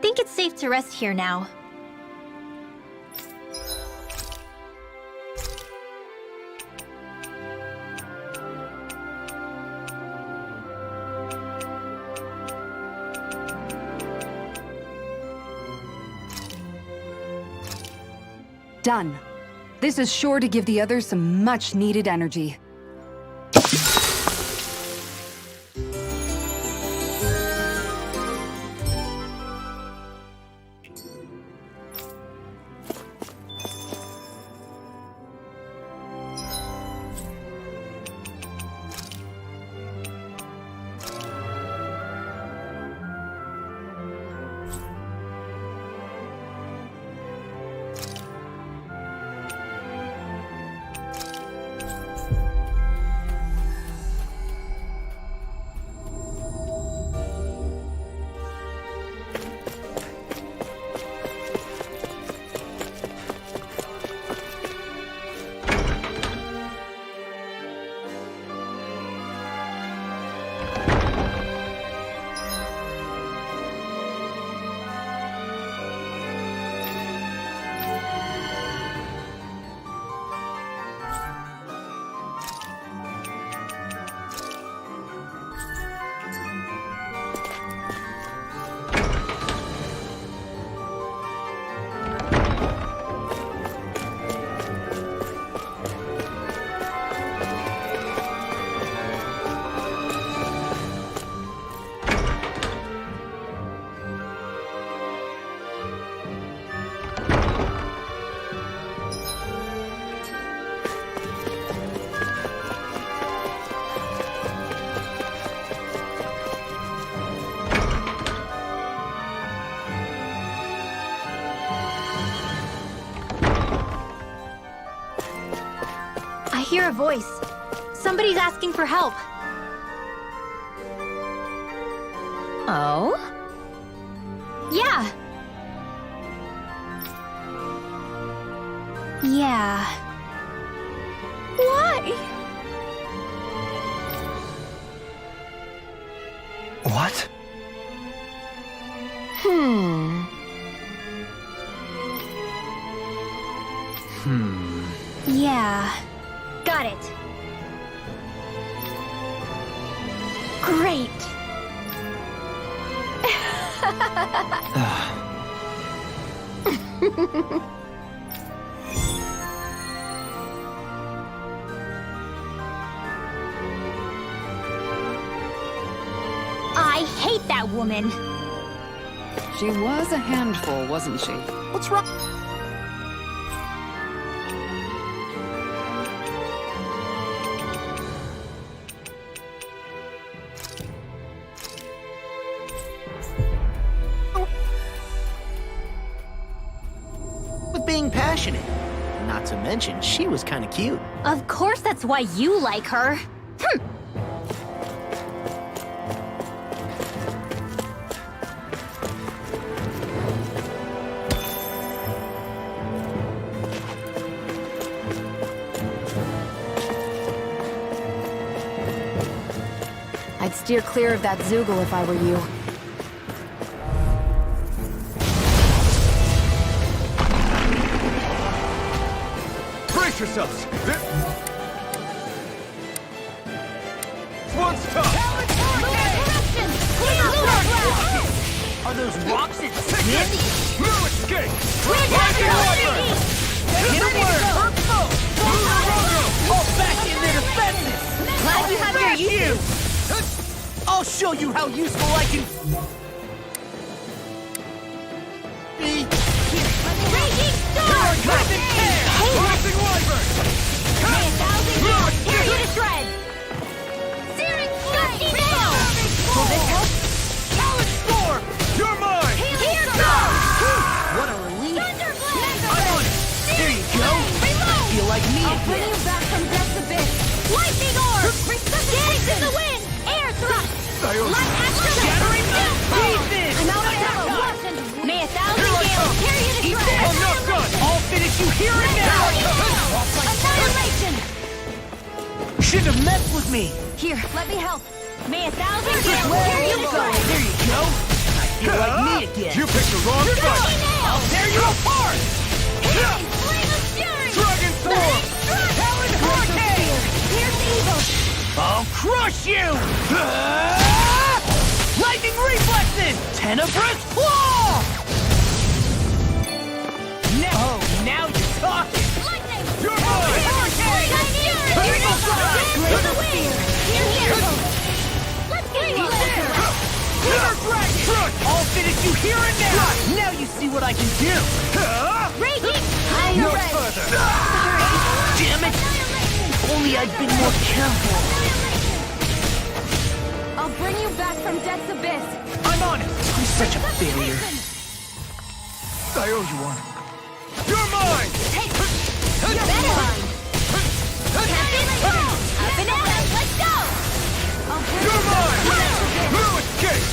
think it's safe to rest here now. Done. This is sure to give the others some much-needed energy. I hear a voice. Somebody's asking for help. Oh? Yeah. Yeah. Why? What? Yeah. Got it. Great. I hate that woman. She was a handful, wasn't she? What's wrong? With being passionate. Not to mention, she was kind of cute. Of course that's why you like her. I'd steer clear of that Zoogle if I were you. Brace yourselves! This one's tough! Are those rocks at Smith? No escape! Hit him word! Fall back in their defenses! Glad you have your use. I'll show you how useful I can be! Raging storm! Rising tear! Rising wyvern! May 1,000 years tear you to shreds! Searing flame! Will this help? Talon Storm! You're mine! Here goes! What a relief! Thunderblade! I'm on it! There you go! Reload! Feel like me I'll bring again! you back from death's abyss! Lightning orb! Dance in the wind! Air thrust! Light action! Shattering defense! I'm out of ammo! May 1,000 gales tear you to shreds! I'm not done! I'll finish you here and now! Annihilation! Shouldn't have messed with me! Here, let me help. May 1,000 gales tear you to There shreds! you go! I feel like me again! You picked the wrong You're fight! done! I'll tear you apart! Healing flame of fury! Dragon form! Talon Hurricane! Here's evil! I'll crush you! Lightning reflexes! Tenebrous claw! Now you're talking! Lightning! You're mine! Evil side! Blaze of fear! Here! Let's get you Lunar Dragon! I'll finish you here and now! Now you see what I can do! Raging! No Higher further! Damn it! If only I'd been more careful! I'll bring you back from death's abyss! I'm on it! I'm such a failure. I owe you one. You're mine! You're better mine! Up and out! Let's go! I'll bring You're you back mine! from death's abyss! No escape!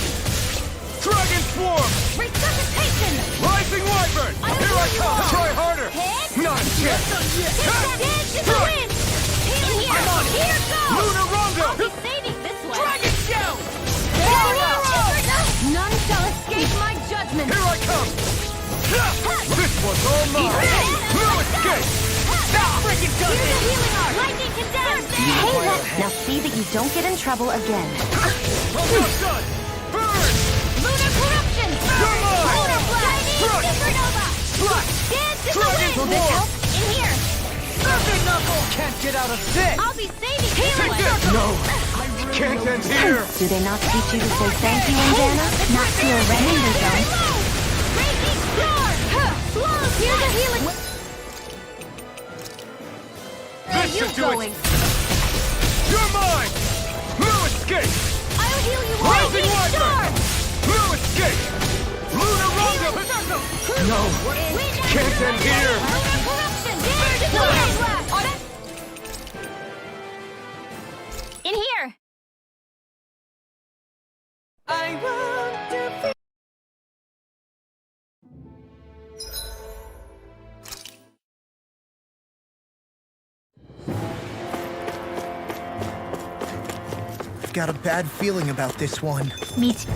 Dragon swarm! Resuscitation! Rising wyvern! Here I come! Try harder! Hit! Not yet! Dance in the wind! Healing here! I'm on it. Here goes! Lunar Rondo! I'll be saving this one! Dragon Shout! None shall escape my judgment! Here I come! This one's all mine! No escape! That freaking does Here's a it! healing art! Lightning condemned! Now see that you don't get in trouble again. I'm not done! Burn! Lunar corruption! You're mine! Lunar blast! Crush! Supernova! Slash! Dance in the Dragon wind! Will this help? In here! Big Knuckle can't get out of this! I'll be saving healing! Take this! No! Can't end here! Do they not teach you to say thank you, Indiana? Not to your remainder zone. Raging storm! Slow! Here's a healing! This should do going? it! You're mine! No escape! I'll heal you all! Rising Raging wyvern! storm! No escape! Lunar Rondo! No! Can't end here! Lunar corruption! Dance in the wind! In here! I want to I've got a bad feeling about this one. Me too.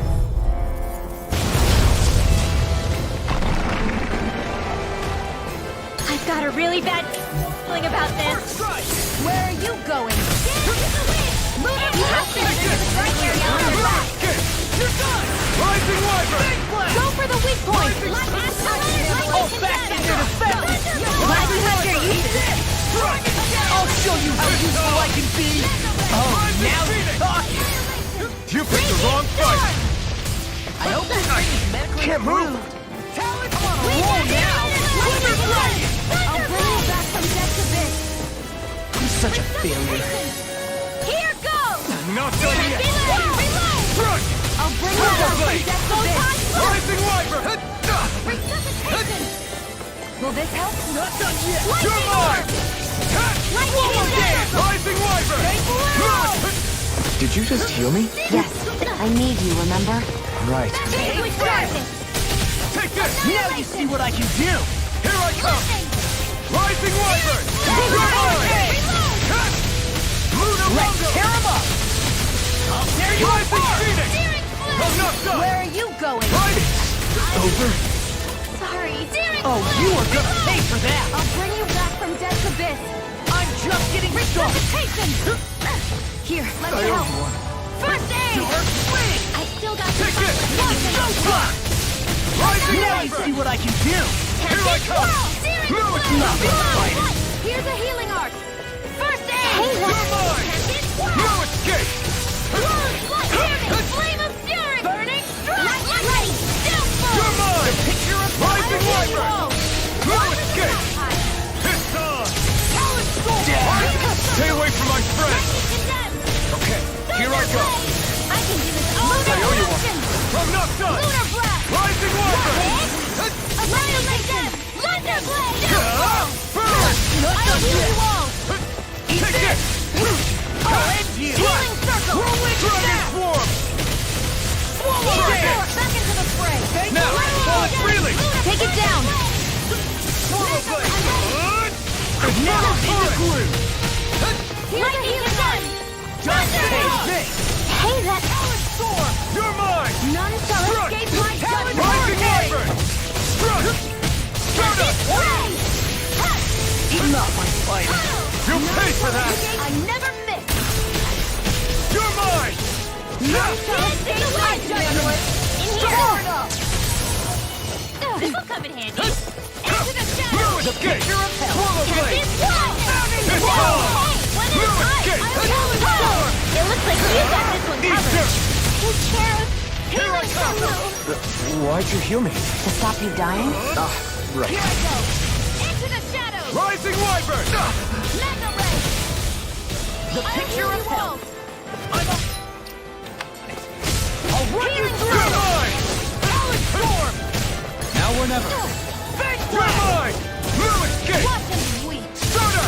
I've got a really bad feeling about this. Where are you going? You have to right here, Lunar blast! You're done! Rising wyvern! Go for the weak point! Oh, back in their defense! Lightning Hunter, you I'll show you how useful I can be! Oh, now you're talking! You picked the wrong fight! I hope this thing is medically Can't move. approved. Talon, I'm on a roll now! Lunar Dragon! I'll bring you back from death's abyss! I'm such a failure. Here goes! Not done yet! Reload! Crush! I'll bring you back from Blade! death's abyss! Rising wyvern! Resuscitation! Will this help? Not done yet! You're mine! Lightning condemned! Rising wyvern! Did you just heal me? Yes, I need you, remember? Right. With darkness! Take this! Now you see what I can do! Here I come! Rising wyvern! You're mine! Lunar Let's Rondo! tear him up! I'll tear you Rising apart! phoenix! I'm not done! Where are you going? Right! Over. Sorry. Oh, you are gonna pay for that! I'll bring you back from death's abyss! I'm just getting started! Resuscitation! Here, let me help! First aid! Dark swing! I still got Take this! Showtime! Rising Now you see wyvern! what I can do! Here I come! No, it's not gonna fight it! Here's a healing arc! First aid! You're mine! No escape! Flame of fury! Burning strike! Ready! You're mine! Picture of Rising wyvern! No escape! It's on! Talon Storm! Stay away from my friend! Okay, here I go! I can do this all I owe you day! one! I'm not done! Lunar blast! Rising wyvern! Annihilate them! Thunder blade! Burn! I'll heal you all! Take this! I'll end you! Healing circle! Dragon swarm! Swallow Healing it! force back into the fray! Now, fall it freely! Take it down! Swallow blade! Now into glue! Here's a healing gun! Just take this! Hey, that Talon Storm! You're mine! none shall Crush! escape my Talon judgment! Rising wyvern! This will come in handy. Into the shadows! The picture of hell! Swallow Can blade! this wall! It's Whoa! on! Hey, one at a Move time! escape! It looks like you got this one Eat covered. dirt! Who cares? Here I come! Why'd you heal me? To stop you dying? Right. Here I go! Into the shadows! Rising Wyvern! Mega ray! The picture of hell. I'll run you through! You're mine! Talon storm. Now or never! Big You're blast. mine! Blue escape! Watch him weep! Soda!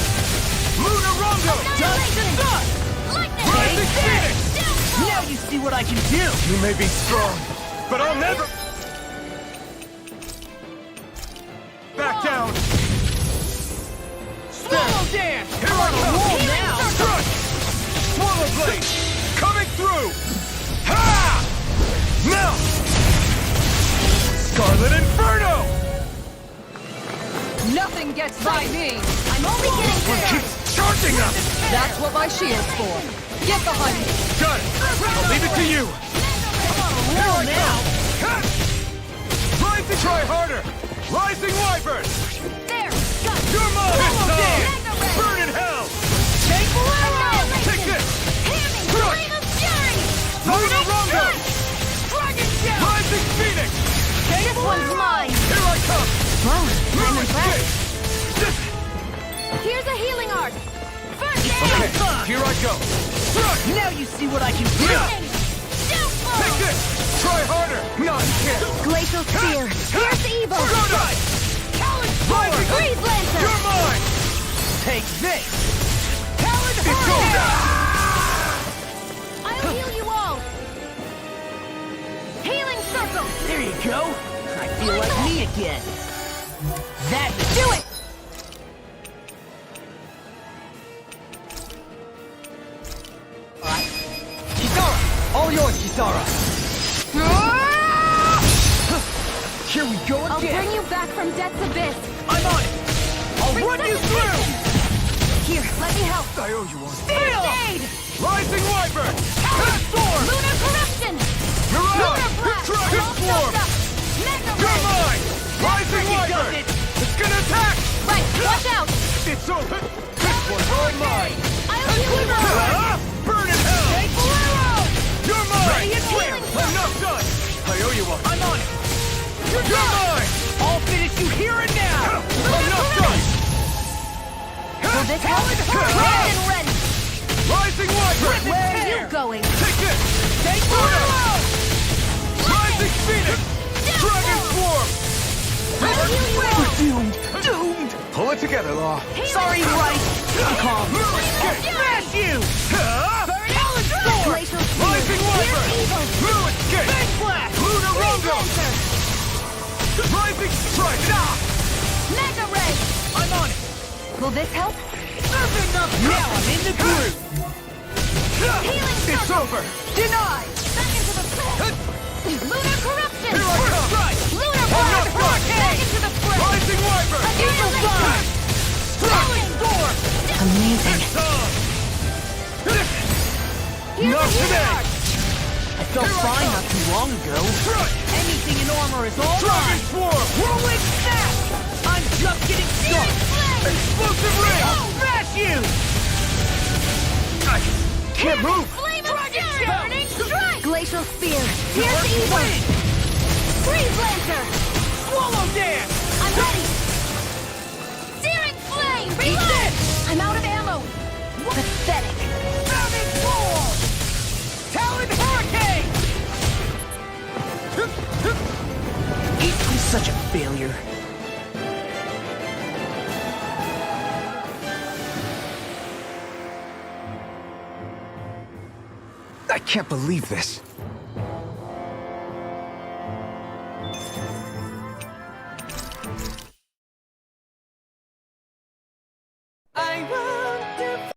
Lunarongo! Annihilation! Lightning! Rising Phoenix! Now you see what I can do. You may be strong, but I'll never... Back down! Swallow dance. Here I come! Wall now. Strut! Swallow blade! Coming through! Ha! Now! Scarlet Inferno! Nothing gets by me! I'm only getting One started! keeps charging up! That's what my shield's for. Get behind me! Got it! I'll leave it to you! Wall now. Trying to try harder! Rising Wyvern! There! Got it! You're mine! This Swallow time! dance. Burn in hell! Take Annihilation! Take this! Hamming Strike! flame of fury! Lunarongo! Dragon Shell. Rising Phoenix! This one's mine! Here I come! Wow, Blue escape! here's a healing art! First Okay, aid! here I go! Strut! Now you see what I can do. Lightning! Downfall! Take this! Try harder! Not here! Glacial Spear. Here's evil! Soda! Talon Rising! storm. Breeze Lancer! You're mine! Take this. Talon It's hurricane. over! I'll heal you all! Healing circle! There you go. I feel like me again. That Do it! Kisara, all yours, Kisara. Here we go I'll again. bring you back from death's abyss! I'm on it. I'll run you through. Here, let me help! I owe you one. Steel. Aid! Rising Wyvern! Talon storm. Lunar corruption! You're on! Lunar blast! Dragon All Swarm! soaked up! Mega You're ray! mine! Rising He does Wyvern! it. It's gonna attack! Right, watch out! It's over! This one's all mine! I'll heal you all! Ah! Burn in hell! Take Bolero. You're mine! Ready and clear. Enough done! I owe you one! I'm on it. You're mine! I'll finish you here and now. Enough done! Will this help? Talon Ready and ready! Rising Wyvern! Where are you going? Take this! Take Bolero. Rising Phoenix! Dragon Swarm! I'll heal you all! Doomed. Doomed. Pull it together, Law. Sorry, right. Calm. Escape! Smash you. Ah! Talon storm. Glacial Spear! Rising Wyvern! Here's evil! Blue escape! Big blast. Lunarongo! Lancer! Rising Strike! Mega ray! I'm on it. Will this help? Nothing up. Now I'm in the groove. Healing It's circle! over! Denied. Back into the fray! Lunar corruption! Here I come! Strike. Lunar Enough blast! done! Back into the fray! Rising Wyvern! Annihilation! Talon storm. Amazing. It's on! Here's Not a healing today! art! I felt fine not too long ago. Strike! Anything in armor is all Dragon mine. Swarm! Whirlwind snap. I'm just getting started. Explosive ring! I'll smash you. I can't move! Flame of fury! Burning strike! Glacial Spear. Here's evil! Win. Breeze Lancer! Swallow dance. I'm ready! Searing flame! Eat Reload! this. I'm out of ammo! Pathetic! Founding wall. Talon hurricane. I'm such a failure. I can't believe this. I want to.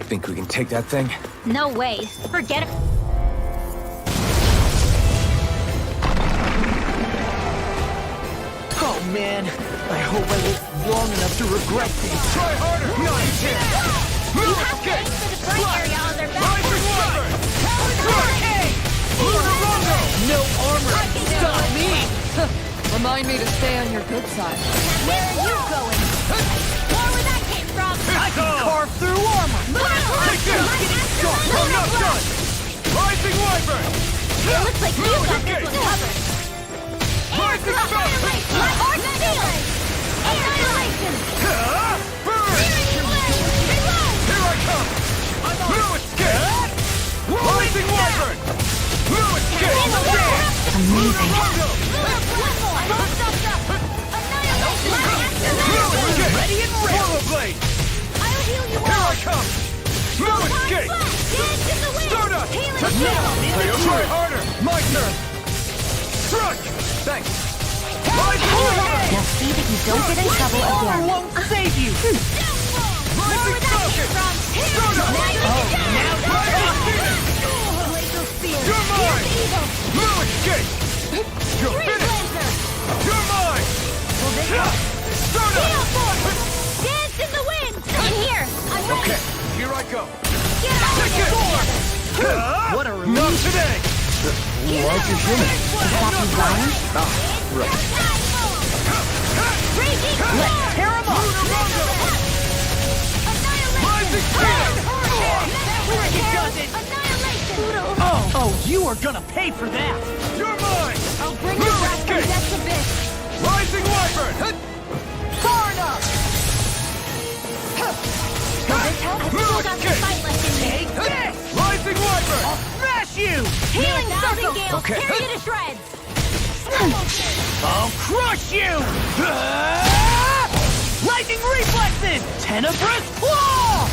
Think we can take that thing? No way. Forget it. man. I hope I live long enough to regret this. Try harder! Not a chance! You Move have escape! things for the bright area on their back. Rising Wyvern! No armor I can can stop do me! Remind me to stay on your good side. Where are you going? More where that came from. I can carve through armor! Take this! I'm not done! Rising Wyvern! It looks like you got this one covered. Rising Storm! Annihilation! Annihilation! Burn! Here I come! No escape! Rising Wyvern! No escape! Amazing. Ready and ready! Swallow Blade! I'll heal you Here all. I come! No escape! Dance in the wind. Stardust! Healing Try harder! My turn! Strike! Thanks! Rising Wyvern! Now see that you don't get in trouble Armor again. won't save you! Rising Falcon! Stardust! You're mine! No escape! You're finished! You're mine! Stardust! Dance in the wind. In here. I'm ready. Okay, here I go. Get out of Take here. it! What a relief! Not today! Why'd you hear me? Stop you dying? Raging Let's tear him up! Rising Phoenix! He does it! Annihilation. Oh, you are gonna pay for that! You're mine! I'll bring No you back from escape! death's abyss. Rising Wyvern! Far enough! I've still got some fight left in me. Take this! Rising Wyvern! I'll smash you! Healing circle. Gales. Okay. Tear you to shreds. I'll crush you! Lightning reflexes! Tenebrous claw!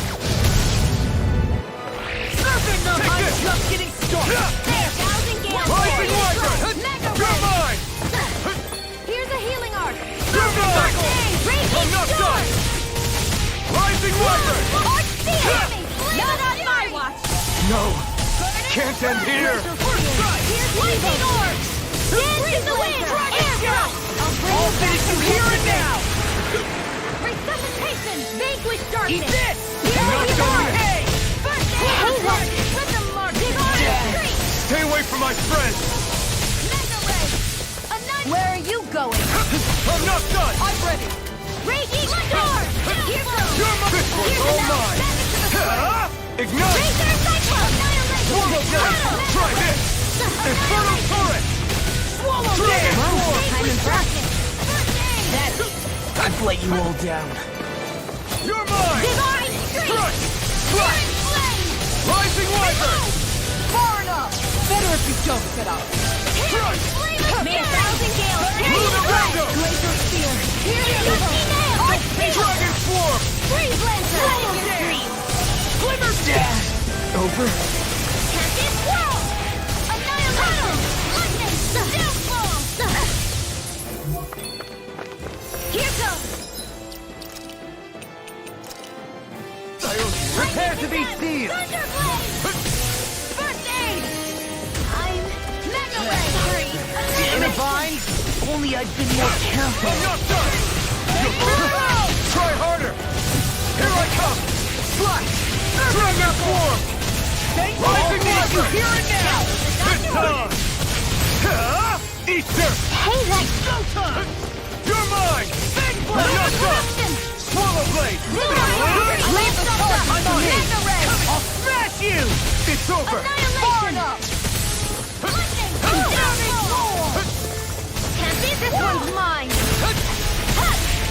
Serpent numb! Take I'm this! just getting started! There, thousand gales. Rising Tear you to Wyvern! shreds. Mega You're red. mine! Here's a healing arc. You're mine! Raging I'm not storm. done! Rising Wyvern! Arch steel. Not on my watch. No! Can't end here! Here's lightning orb. Dance in the wind. Air drop. I'll finish you here and now! Resuscitation. Vanquish darkness. Eat this! Not done yet! Hey! First aid. Let them mark. Retreat. Stay away from my friends! Mega ray. Where are you going? I'm not done! I'm ready. Raging storm. Here goes. You're mine! This one's all mine! Ignite! Razor cyclone. Annihilation. Swallow Blade! Try this! Inferno Turret! Swallow Dragon this! Form! I'm in practice. First aid. I've let you all down. You're mine! Divine strength. Crush! Flash! Flame. Rising Wyvern! Far enough! Better if you don't sit up. Crush! May 1,000 gales. Lunarango! Laser spear. Here you go. Arch steel. Dragon Swarm! Freeze lancer. Let your dream. Glimmer dash! Over? Tempest swirl. Annihilation. Lightning. Downfall. Here goes. Prepare to be sealed! Thunderblade. First aid. I'm Mega Ray. Divine? If only I'd been more careful. I'm not done! You're finished! Try harder! Here I come! Flash! Dragon Form! Rising Wyvern! Here and now! This time! Easter! Hey, that Showtime! You're mine! I'm not done! Swallow Blade! I'm on it! I'll smash you! It's over! Far enough! This one's mine.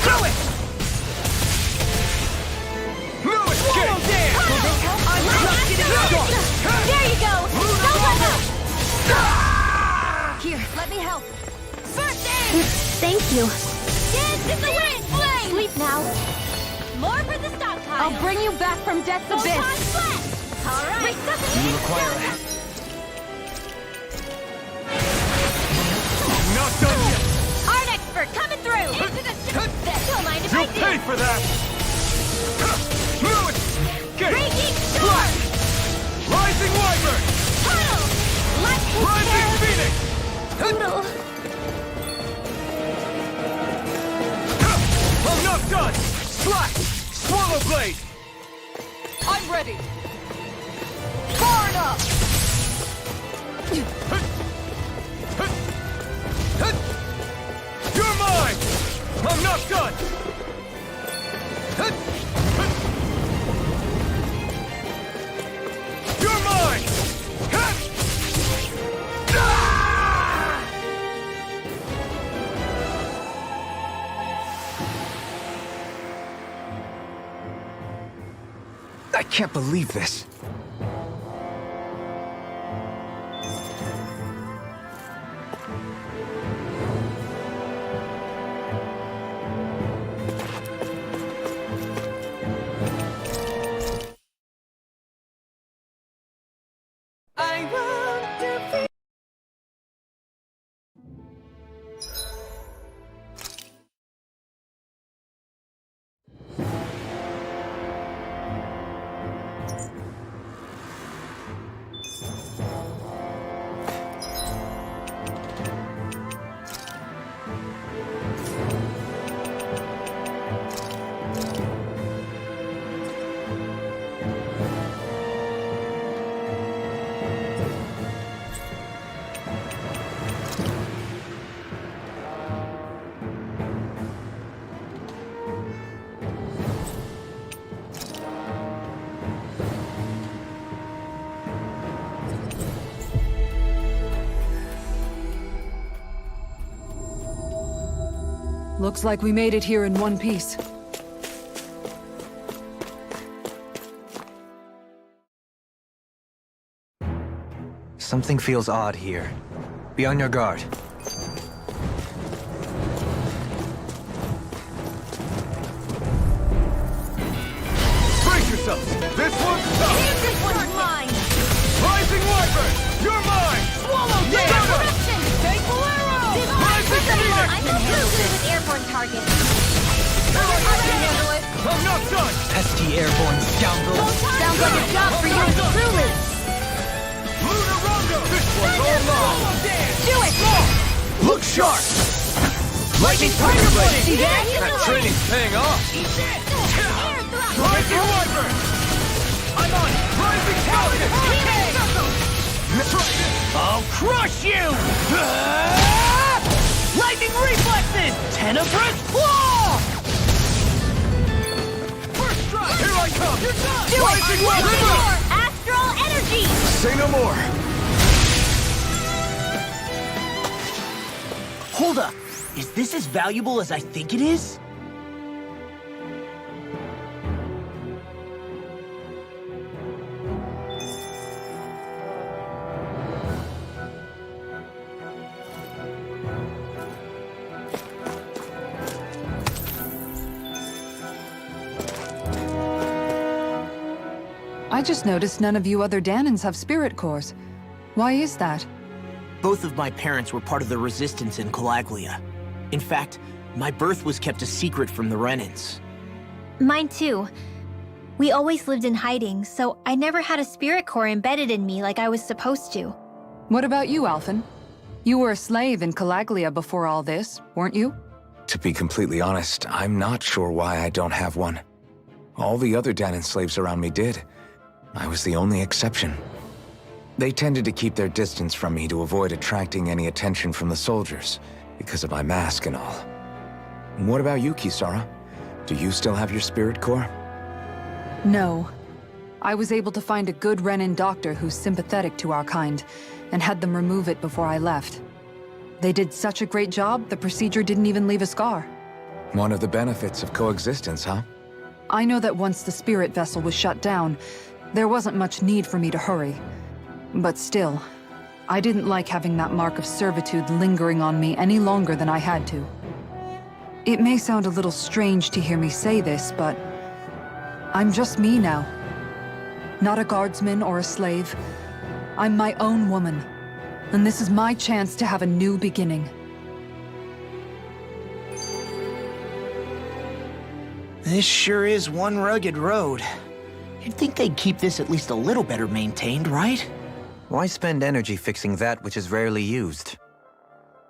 Do it! No escape! Swallow there! There you go. Here, let me help. First aid. Thank you. Dance in the wind. Flame. Sleep now. More for the stockpile. I'll bring you back from death's abyss. All right. You require a... Not done yet! Art expert coming through. Into the don't mind if I You'll do. pay for that! No escape! Raging storm. Rising Wyvern! Tunnel. Lightning Rising tear. Phoenix! Poodle. I'm not done! Slash! Swallow blade! I'm ready! Far enough! You're mine! I'm not done! You're mine! I can't believe this. I want to be... Looks like we made it here in one piece. Something feels odd here. Be on your guard. Brace yourselves! This one's tough! This one's mine! Rising Wyvern! You're mine! Swallow Yeah. down! Correction! Take Bolero! Rising Phoenix! I'm not good with airborne targets. I can handle it! I'm not done! Pesky airborne scoundrels. Sounds like a job for you, truly. Lunar Rondo! This one's all mine! Do it! Look sharp! Lightning Tiger Blade! See that? That training's paying off! Air thrust! Rising Wyvern! I'm on it! Rising Falcon! That's right! I'll crush you! Lightning reflexes! Tenebrous claw! First strike! Here I come! You're done! Do it! Rising Wyvern! More astral energy! Say no more! Hold up! Is this as valuable as I think it is? I just noticed none of you other Danans have spirit cores. Why is that? Both of my parents were part of the resistance in Calaglia. In fact, my birth was kept a secret from the Renans. Mine too. We always lived in hiding, so I never had a spirit core embedded in me like I was supposed to. What about you, Alphen? You were a slave in Calaglia before all this, weren't you? To be completely honest, I'm not sure why I don't have one. All the other Danan slaves around me did. I was the only exception. They tended to keep their distance from me to avoid attracting any attention from the soldiers, because of my mask and all. What about you, Kisara? Do you still have your spirit core? No. I was able to find a good Renan doctor who's sympathetic to our kind, and had them remove it before I left. They did such a great job, the procedure didn't even leave a scar. One of the benefits of coexistence, huh? I know that once the spirit vessel was shut down, there wasn't much need for me to hurry. But still, I didn't like having that mark of servitude lingering on me any longer than I had to. It may sound a little strange to hear me say this, but I'm just me now. Not a guardsman or a slave. I'm my own woman, and this is my chance to have a new beginning. This sure is one rugged road. You'd think they'd keep this at least a little better maintained, right? Why spend energy fixing that which is rarely used?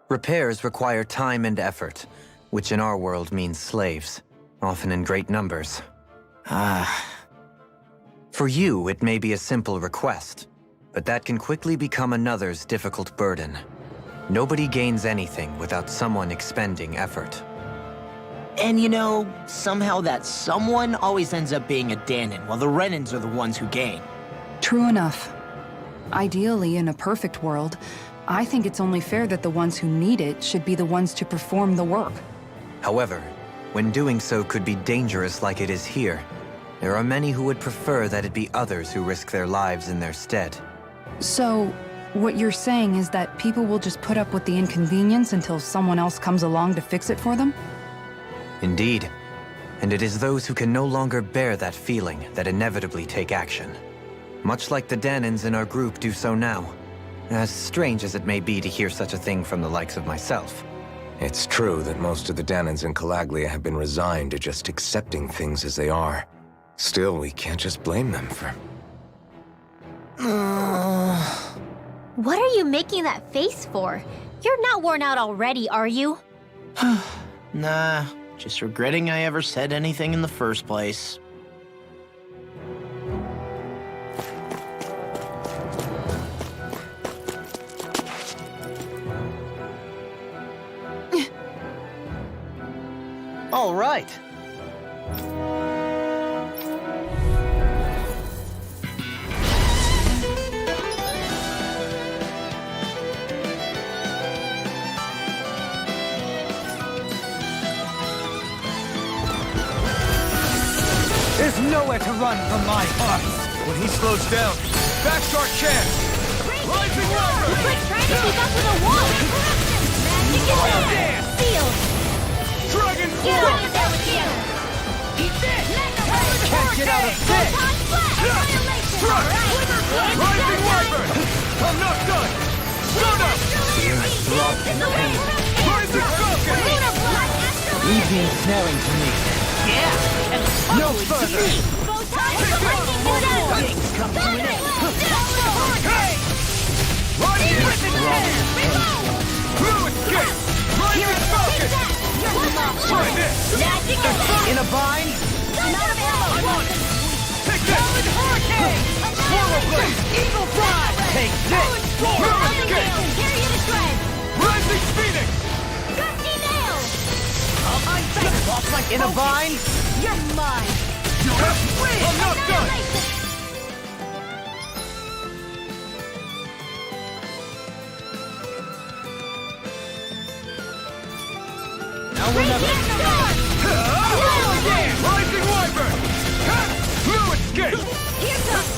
Repairs require time and effort, which in our world means slaves. often in great numbers. Ah, For you, it may be a simple request, but that can quickly become another's difficult burden. Nobody gains anything without someone expending effort. and you know, somehow that someone always ends up being a Danon, while the Renans are the ones who gain. True enough. Ideally, in a perfect world, I think it's only fair that the ones who need it should be the ones to perform the work. However, when doing so could be dangerous like it is here, there are many who would prefer that it be others who risk their lives in their stead. So, what you're saying is that people will just put up with the inconvenience until someone else comes along to fix it for them? Indeed. And it is those who can no longer bear that feeling that inevitably take action. Much like the Danons in our group do so now. As strange as it may be to hear such a thing from the likes of myself. It's true that most of the Danons in Calaglia have been resigned to just accepting things as they are. Still, we can't just blame them for... What are you making that face for? You're not worn out already, are you? Nah, just regretting I ever said anything in the first place. All right. There's nowhere to run from my heart. When he slows down, that's our chance. Rising Rider! It's like trying to keep up with a wall. Magic is there. Sealed. Dragon Get Force! on there with you. Eat this. Can't get out of bed! Strike! Rising Wyvern! I'm not done! Stun up! Rising Falcon! Leave the ensnaring to me. No further! Come to an end. Rising Blue Escape! Rising Falcon! Try this! In a bind? Take this! Swallow Blade! Eagle Fly! Take this! Blue Escape! Rising Phoenix! In a bind? You're mine. I'm not done! Now we're never... Rising Wyvern! Blue Escape! Here comes.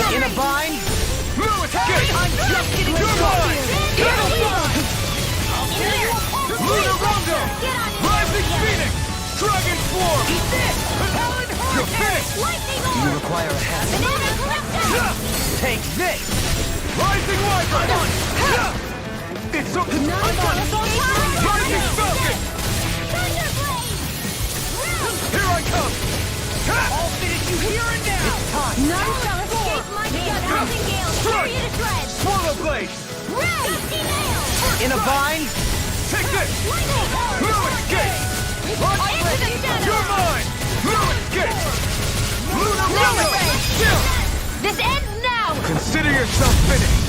In a bind? Blue Escape! I'm just getting You're mine! started! Lunar Rondo! Rising Phoenix! Dragon Swarm! You're finished! Do you require a hand? Take this! Rising Wyvern! It's a... Rising Falcon! Here I come! I'll finish you here and now! It's time! None shall escape my gut-housing gale. Strike! Period of shreds. Swallow Blade! In a bind? Take this! Blue Escape! You're mine! Blue Escape! Lunar Rondo! Still! This ends now! Consider yourself finished!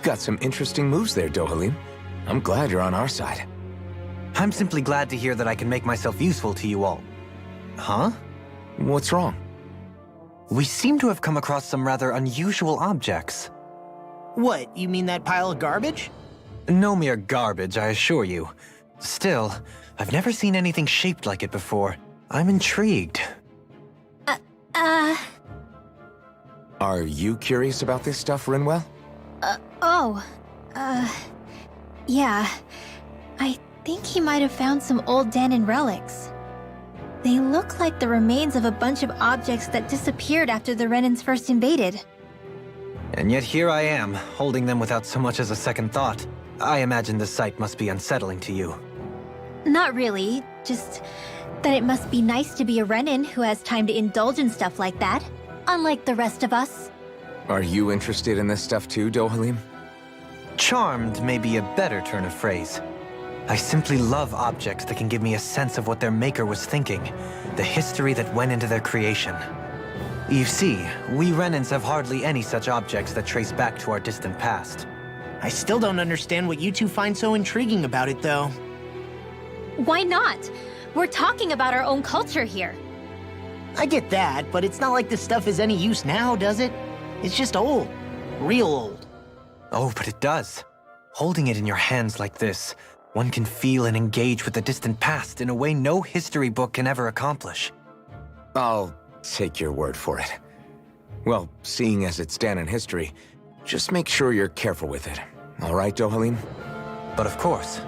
Got some interesting moves there, Dohalim. I'm glad you're on our side. I'm simply glad to hear that I can make myself useful to you all. Huh? What's wrong? We seem to have come across some rather unusual objects. What, you mean that pile of garbage? No mere garbage, I assure you. Still, I've never seen anything shaped like it before. I'm intrigued. Are you curious about this stuff, Rinwell? Yeah. I think he might have found some old Danon relics. They look like the remains of a bunch of objects that disappeared after the Renans first invaded. And yet here I am, holding them without so much as a second thought. I imagine the sight must be unsettling to you. Not really, just that it must be nice to be a Renan who has time to indulge in stuff like that, unlike the rest of us. Are you interested in this stuff too, Dohalim? Charmed may be a better turn of phrase. I simply love objects that can give me a sense of what their maker was thinking, the history that went into their creation. You see, we Renans have hardly any such objects that trace back to our distant past. I still don't understand what you two find so intriguing about it, though. Why not? We're talking about our own culture here. I get that, but it's not like this stuff is any use now, does it? It's just old. Real old. Oh, but it does. Holding it in your hands like this, one can feel and engage with the distant past in a way no history book can ever accomplish. I'll take your word for it. Well, seeing as it's Dan in history, just make sure you're careful with it. All right, Dohalim? But of course.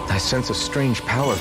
I sense a strange power.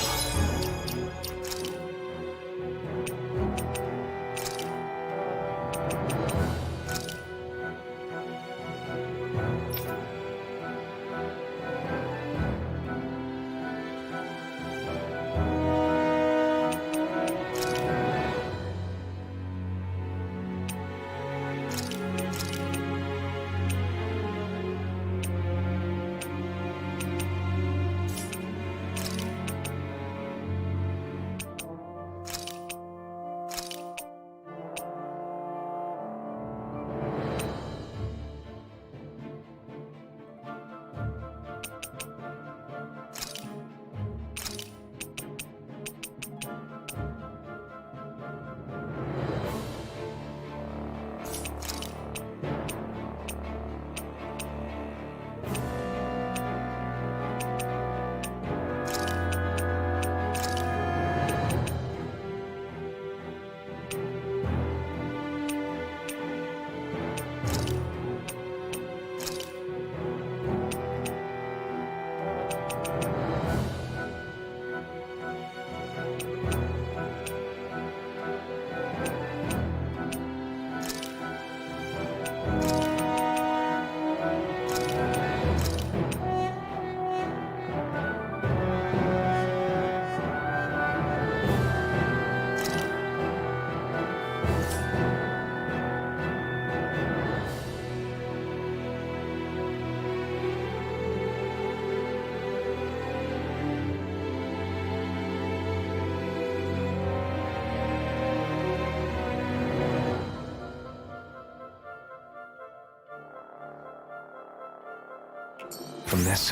From this.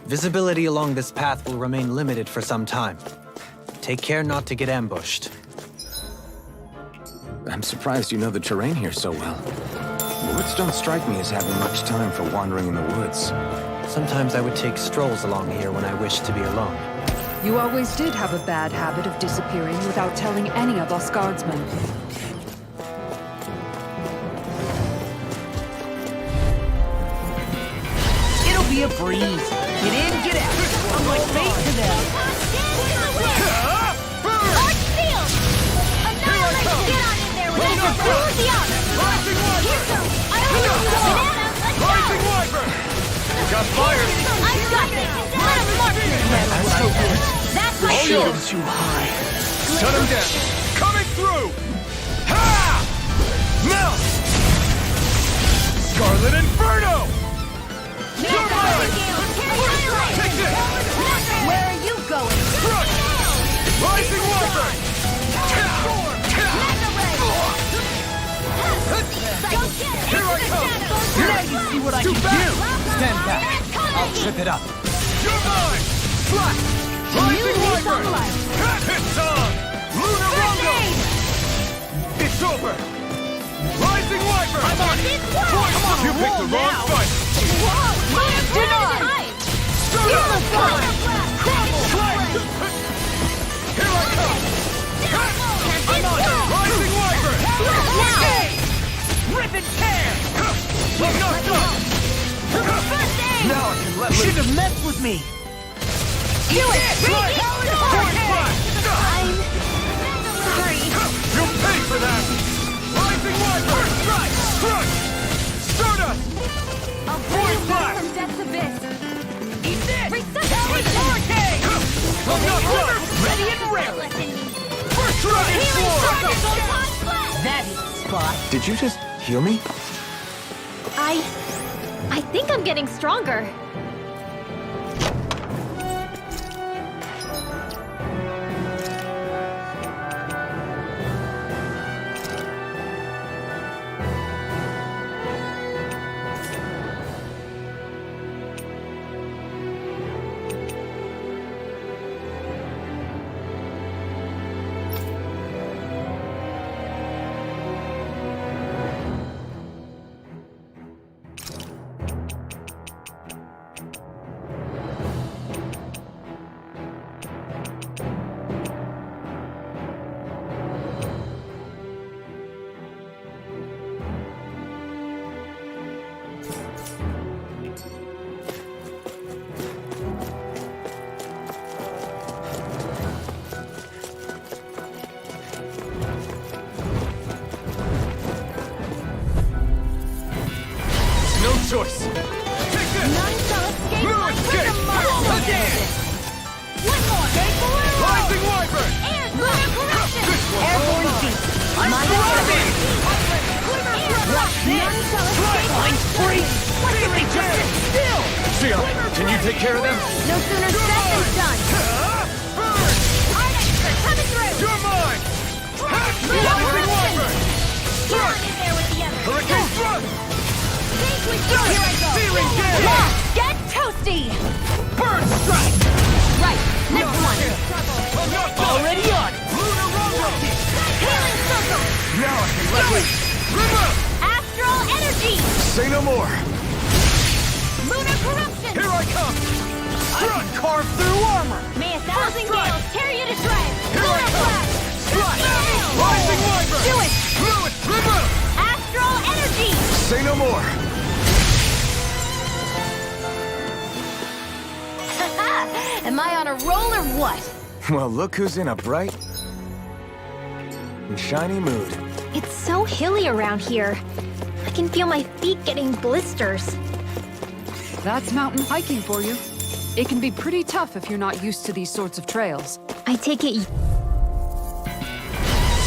Visibility along this path will remain limited for some time. Take care not to get ambushed. I'm surprised you know the terrain here so well. Woods don't strike me as having much time for wandering in the woods. Sometimes I would take strolls along here when I wished to be alone. You always did have a bad habit of disappearing without telling any of us guardsmen. It'll be a breeze. Get in, get out. I'm like fate to them. Arch field! Annihilate! Get on in there with that! Close the out! Here goes! I don't know you banana! Let's go! Rising Wyvern! You got fired! I've got this! Let him mark this! That's my All shield! yours. Too high. Shut him down. Coming through! Ha! Melt! Scarlet Inferno! You're mine! Take this! Where are you going? Crush! Rising Wyvern! Transform! Stand back. I'll trip it up. You're mine! Slash! Rising Wyvern! It's on! Lunar Rumble! It's over! Rising Wyvern! I'm on it! You picked the wrong fight! Here I come! I'm on it! Rising Wyvern! Rip and tear! I'm not done! Now I can let loose! Should have messed with me. Do it! I'm sorry. You'll pay for that! Rising Wyvern! Crush! Stardust! I'll bring you back from death's abyss. Eat this! Resuscitate! I'm not done! Ready and ready. First Dragon Swarm! That hit the spot. Did you just heal me? I think I'm getting stronger. No choice! Take this! None shall escape No my escape! freedom. Again! One more! Rising Wyvern! And lunar corruption! Airborne beast. I'm Rising! None shall escape my free. What's the resistance? Still. Sion, can you take care of them? No sooner said than done. Burn! Artists are coming through! You're mine! Rising Wyvern! Get on in there with the others! Hurricane Thrust! Think with you! Here I go! Searing Gale! Yeah! Get toasty! Burn Strike! Right! Next one! I'm not done! Already on it. Lunar Rumble! Healing circle! Now I can let loose! River! Astral energy! Say no more! Lunar corruption! Here I come! Strut! Carve through armor. May 1,000 gales tear you to shreds! Here I Lunar come! flash! Strut! Rising Wyvern! Do it! Fluid! River! Astral energy! Say no more! Am I on a roll or what? Well, look who's in a bright and shiny mood. It's so hilly around here. I can feel my feet getting blisters. That's mountain hiking for you. It can be pretty tough if you're not used to these sorts of trails. I take it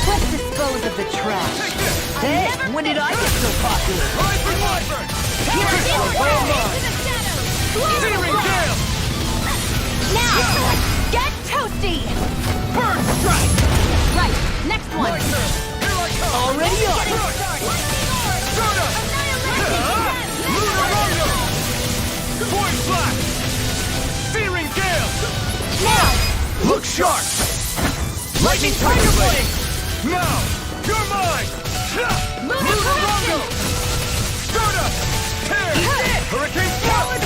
Let's dispose of the trash. Hey, when did I get so popular? Rising Wyvern! Searing Gale! Now! Get toasty! Burn Strike! Right, next one! My turn! Here I come! Already on it. Stardust! Lunar Rumble! Void Flash! Searing Gale! Now! Look sharp! Lightning Tiger Blade! Now! You're mine! Lunar Rumble! Stardust! Tear! Hurricane Thrust!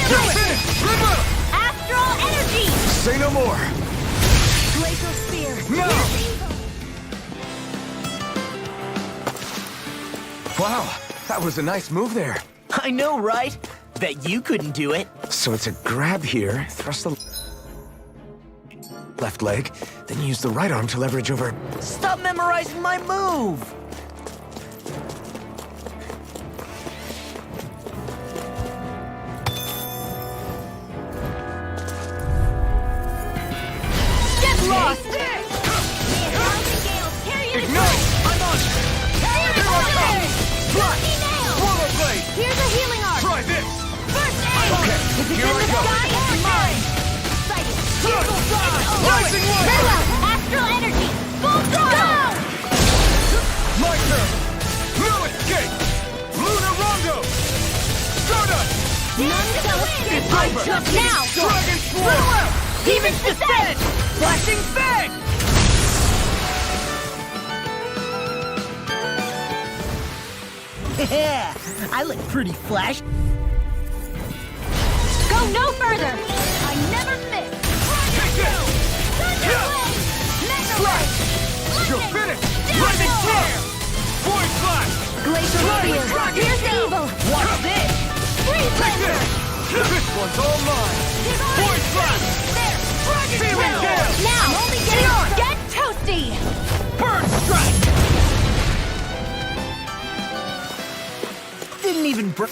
You're finished! River! Astral energy! Say no more! Glacial spear! Now! Wow, that was a nice move there. I know, right? Bet you couldn't do it. So it's a grab here, thrust the left leg, then use the right arm to leverage over. Stop memorizing my move. Get lost! May 1,000 gales tear you to Ignite! shreds! I'm on it! Here I come! Flash! Swallow Blade! Here's a healing arm! Try this! First aid! Okay, If it's here in I the go! sky, it's mine! Sighted! Triple Dive! Rising Very Wyvern! well! Astral energy! Full throttle! My Viper! Just now! Dragon Swarm! Demon's Descent! Flashing Fang! Yeah, I look pretty flash. Go no further! I never miss! Take this! Thunderblade! Mega Slash! You're finished! Lightning Tear! Void Slash! Glacial Spear! Here's the evil! Watch this! Freeze Take Laser! this! This one's all mine! Void Slash! There! Dragon Searing Drill! Gale! Now! Only get toasty! Burn Strike! Didn't even break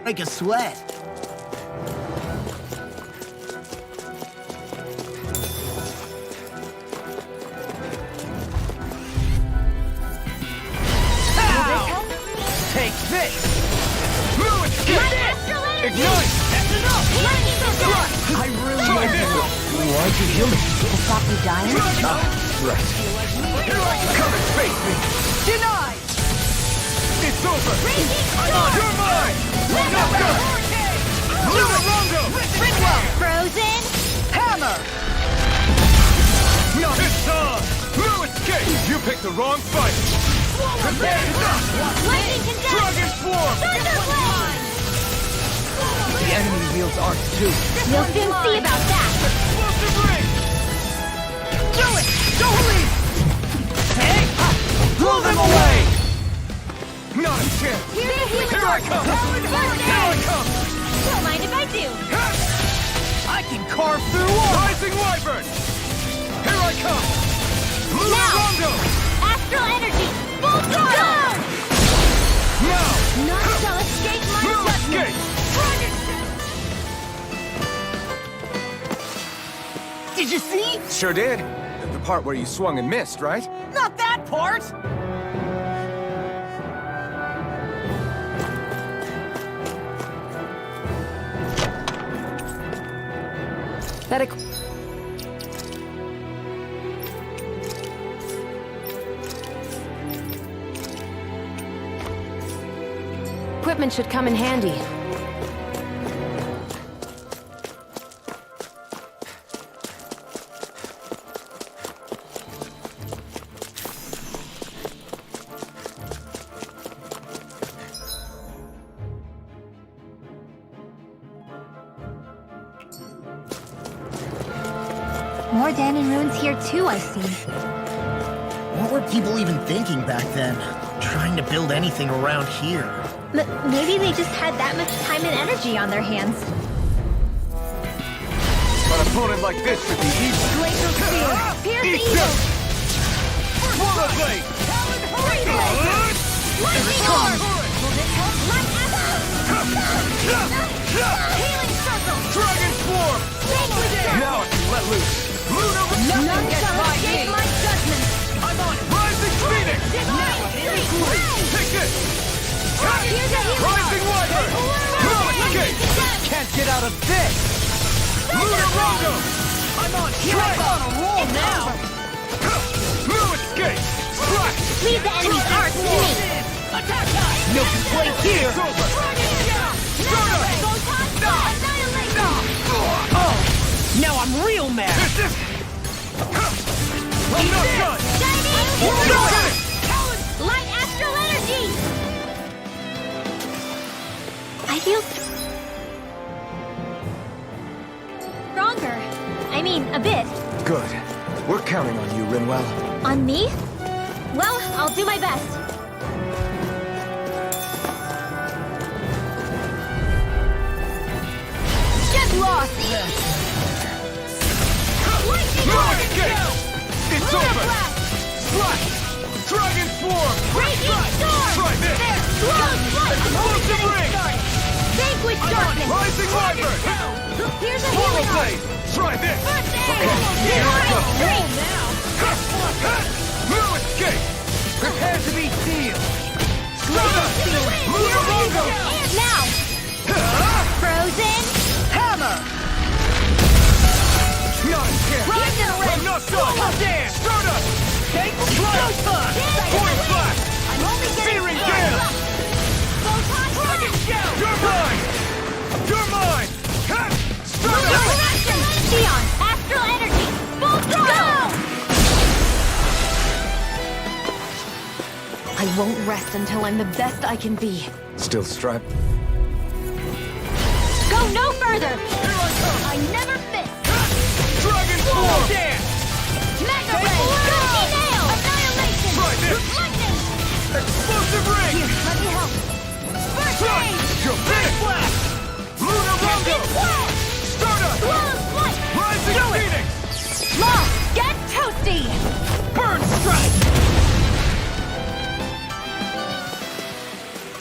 a sweat. Take this! Fluid Skip! Ignite! That's enough! Lightning Strike! I really Try like this! Why'd you heal me? To stop you dying? Right. Here I come and face me! Denied! It's over! Raging You're mine! Not good! Lunar Rondo! Frozen! Hammer! No! It's on! Blue Escape! You picked the wrong fight! Prepare to die! Lightning Condense! Dragon Swarm! Thunderblade! The enemy wields arts too. You'll soon see about that! Explosive Ring! Do it! Don't leave! Hey! Blow them away! Not a chance! Here's the healing Here I come! Here I come! Don't mind if I do! I can carve through walls! Rising Wyvern! Here I come! Lunar Now! Rondo! Astral Energy! Full throttle! Now! None shall escape my Blue judgment! Escape! Did you see? Sure did. The part where you swung and missed, right? Not that part! That equipment should come in handy. More Danon ruins here too, I see. What were people even thinking back then? Trying to build anything around here. Maybe they just had that much time and energy on their hands. An opponent like this should be easy. Glacial Spear! Pierce the Eat evil! this! Swallow Blade! Freeze Laser! Lightning Storm! Light Healing Circle! Dragon Swarm! Vanquish Circle! Now I can let loose! Lunar None shall escape my judgment! I'm on it! Rising Phoenix! Divine Street Ray! Take this! Here's a healing Rising Wyvern! Blue Escape! Can't get out of this! Lunar Rondo! I'm on strike! On a roll now! Blue Escape! Slash! Leave the enemy's arts to me! Attack time! No complaint here! It's over! Oh! Now I'm real mad! This is... I'm not done! Light Astral Energy! I feel stronger. I mean, a bit. Good. We're counting on you, Rinwell. On me? Well, I'll do my best. Get lost! Blue Escape! It's over! Slash! Dragon Swarm! Raging Storm! Try this! Explosive Ring! Vanquish Darkness! Rising Wyvern! Here's a Swallow healing art! Blade! Try this! Divine Street! Blue Escape! Prepare to be sealed! Lunar Rondo! Now! Frozen! Hammer! Not a chance! Rise and I'm not done! How dare! Stardust! Take control! Void Flash! I'm only getting Searing started! Gale! Photon Blast! You're mine! You're mine! I won't rest until I'm the best I can be. Still strapped? Go no further! Here I come! I never miss! Dragon form! Dance! Mega Ray! Gunsy Nail! Annihilation! Try this! Lightning! Explosive ring! Here, let me help. First Try! aid! Your finish blast! Lunar Rondo! Wall! Stardust! Swallow's Flight! Rising Phoenix! Law! Get toasty! Burn strike!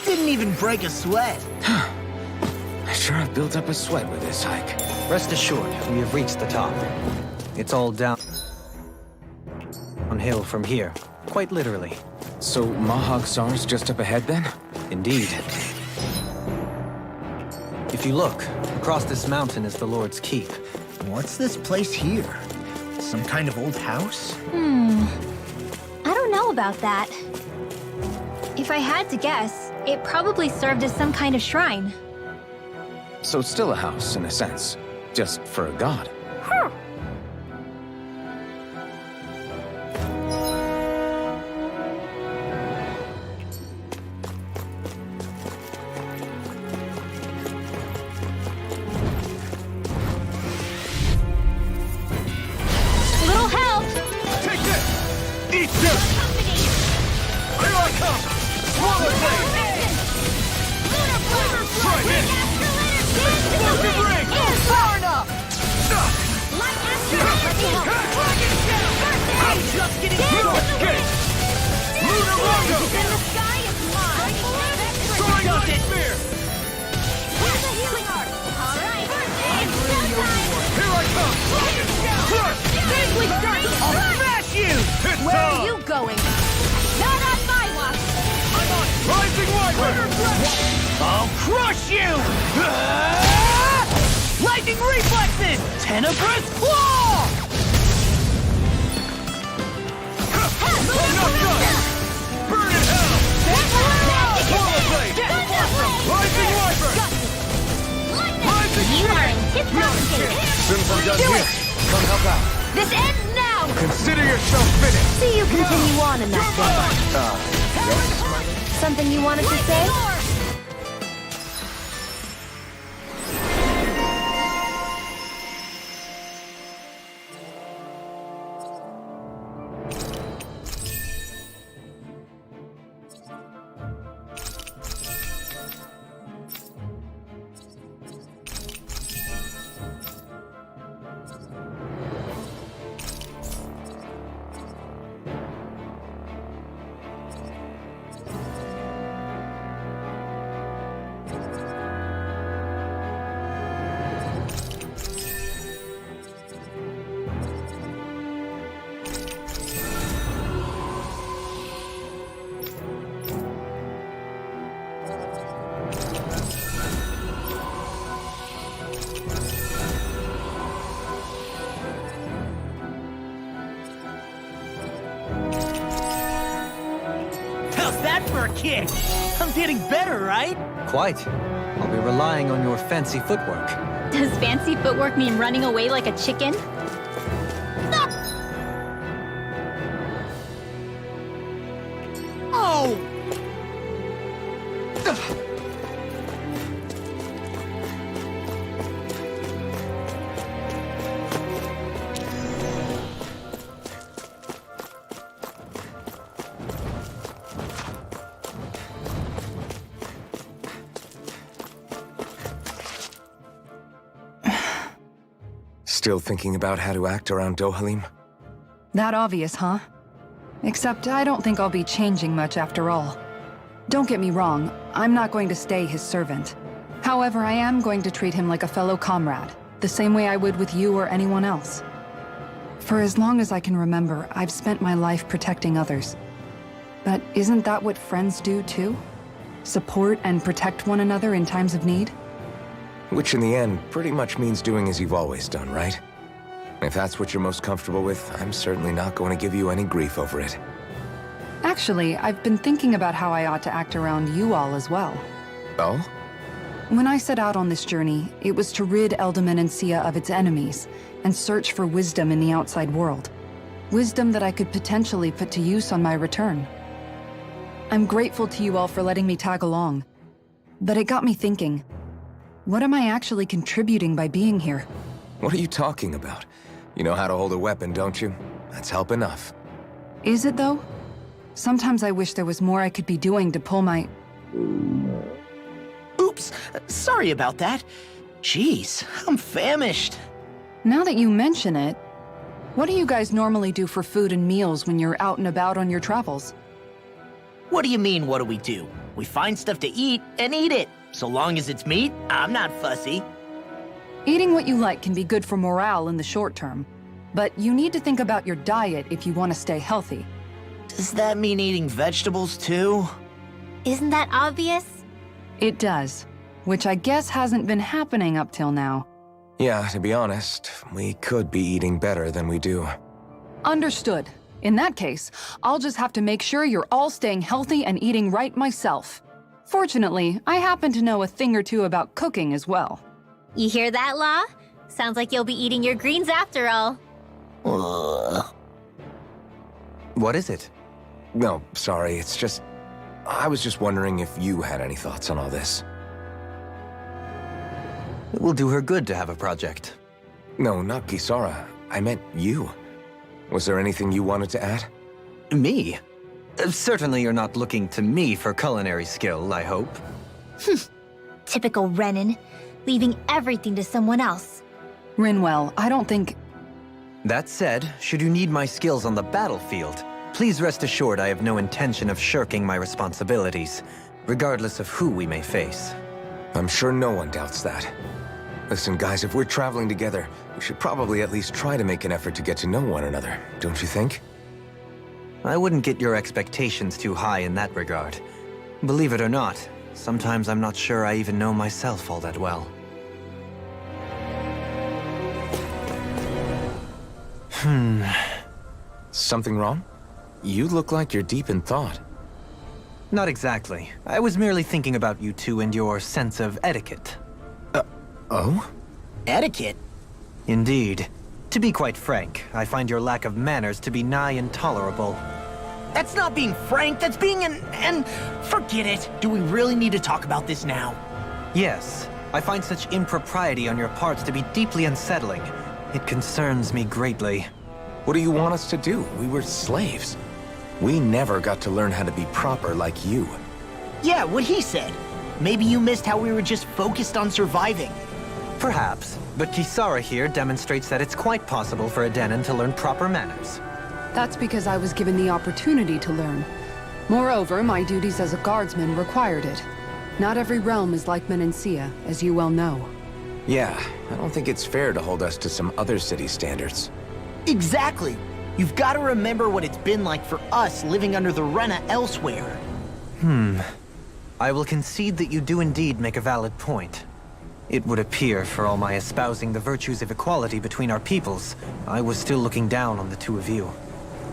Didn't even break a sweat. I sure have built up a sweat with this hike. Rest assured, we have reached the top. It's all downhill from here, quite literally. So Mahag Sar's just up ahead then? Indeed. If you look, across this mountain is the Lord's Keep. What's this place here? Some kind of old house? I don't know about that. If I had to guess, it probably served as some kind of shrine. So it's still a house, in a sense. Just for a god. Little help! Take this! Eat this! Here I come! Swallow blade! Try this! Explosive ring! Far enough! Dragon shell! I'm just getting started! Lunar Rondo! Then the sky is mine! Soaring Light Spear! Here's the healing art! Alright! Showtime! Here I come! Crush! Safely start! I'll smash you! It's Where on! are you going? Not on my watch! I'm on Rising Wyvern! I'll crush you! Lightning reflexes! Tenebrous claw! Enough done! Burn in hell! Swallow blade! Rising Wyvern! Rising You are in Phoenix! tip-top shape! Since I'm done here, come help out. This ends now! Consider yourself finished. See you continue on in that Yes? Something you wanted to say? How's that for a kick? I'm getting better, right? Quite. I'll be relying on your fancy footwork. Does fancy footwork mean running away like a chicken? Oh! Still thinking about how to act around Dohalim? That obvious, huh? Except I don't think I'll be changing much after all. Don't get me wrong, I'm not going to stay his servant. However, I am going to treat him like a fellow comrade, the same way I would with you or anyone else. For as long as I can remember, I've spent my life protecting others. But isn't that what friends do too? Support and protect one another in times of need? Which in the end pretty much means doing as you've always done, right? If that's what you're most comfortable with, I'm certainly not going to give you any grief over it. Actually, I've been thinking about how I ought to act around you all as well. Oh? When I set out on this journey, it was to rid Eldaman and Sia of its enemies, and search for wisdom in the outside world. Wisdom that I could potentially put to use on my return. I'm grateful to you all for letting me tag along. But it got me thinking, what am I actually contributing by being here? What are you talking about? You know how to hold a weapon, don't you? That's help enough. Is it though? Sometimes I wish there was more I could be doing to pull my... Oops, sorry about that. Jeez, I'm famished. Now that you mention it, what do you guys normally do for food and meals when you're out and about on your travels? What do you mean, what do we do? We find stuff to eat and eat it. So long as it's meat, I'm not fussy. Eating what you like can be good for morale in the short term, but you need to think about your diet if you want to stay healthy. Does that mean eating vegetables too? Isn't that obvious? It does, which I guess hasn't been happening up till now. Yeah, to be honest, we could be eating better than we do. Understood. In that case, I'll just have to make sure you're all staying healthy and eating right myself. Fortunately, I happen to know a thing or two about cooking as well. You hear that, Law? Sounds like you'll be eating your greens after all. What is it? No, sorry, it's just... I was just wondering if you had any thoughts on all this. It will do her good to have a project. No, not Kisara. I meant you. Was there anything you wanted to add? Me? Certainly you're not looking to me for culinary skill, I hope. Typical Renan, leaving everything to someone else. Rinwell, I don't think... That said, should you need my skills on the battlefield, please rest assured I have no intention of shirking my responsibilities, regardless of who we may face. I'm sure no one doubts that. Listen, guys, if we're traveling together, we should probably at least try to make an effort to get to know one another, don't you think? I wouldn't get your expectations too high in that regard. Believe it or not, sometimes I'm not sure I even know myself all that well. Something wrong? You look like you're deep in thought. Not exactly. I was merely thinking about you two and your sense of etiquette. Oh? Etiquette? Indeed. To be quite frank, I find your lack of manners to be nigh intolerable. That's not being frank, that's being and forget it. Do we really need to talk about this now? Yes, I find such impropriety on your parts to be deeply unsettling. It concerns me greatly. What do you want us to do? We were slaves. We never got to learn how to be proper like you. Yeah, what he said. Maybe you missed how we were just focused on surviving. Perhaps, but Kisara here demonstrates that it's quite possible for a Denon to learn proper manners. That's because I was given the opportunity to learn. Moreover, my duties as a guardsman required it. Not every realm is like Menancia, as you well know. Yeah, I don't think it's fair to hold us to some other city standards. Exactly. You've got to remember what it's been like for us living under the Rena elsewhere. I will concede that you do indeed make a valid point. It would appear, for all my espousing the virtues of equality between our peoples, I was still looking down on the two of you.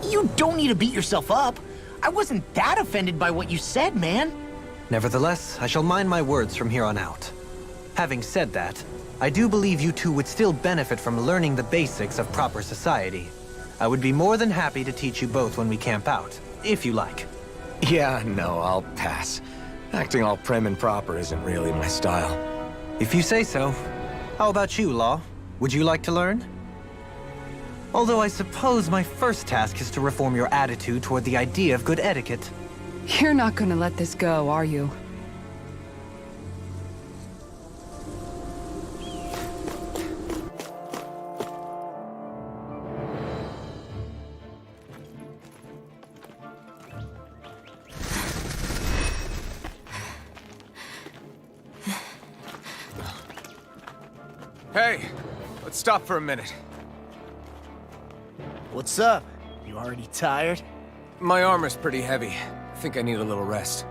You don't need to beat yourself up. I wasn't that offended by what you said, man. Nevertheless, I shall mind my words from here on out. Having said that, I do believe you two would still benefit from learning the basics of proper society. I would be more than happy to teach you both when we camp out, if you like. Yeah, no, I'll pass. Acting all prim and proper isn't really my style. If you say so. How about you, Law? Would you like to learn? Although I suppose my first task is to reform your attitude toward the idea of good etiquette. You're not gonna let this go, are you? Hey, let's stop for a minute. What's up? You already tired? My armor's pretty heavy. I think I need a little rest.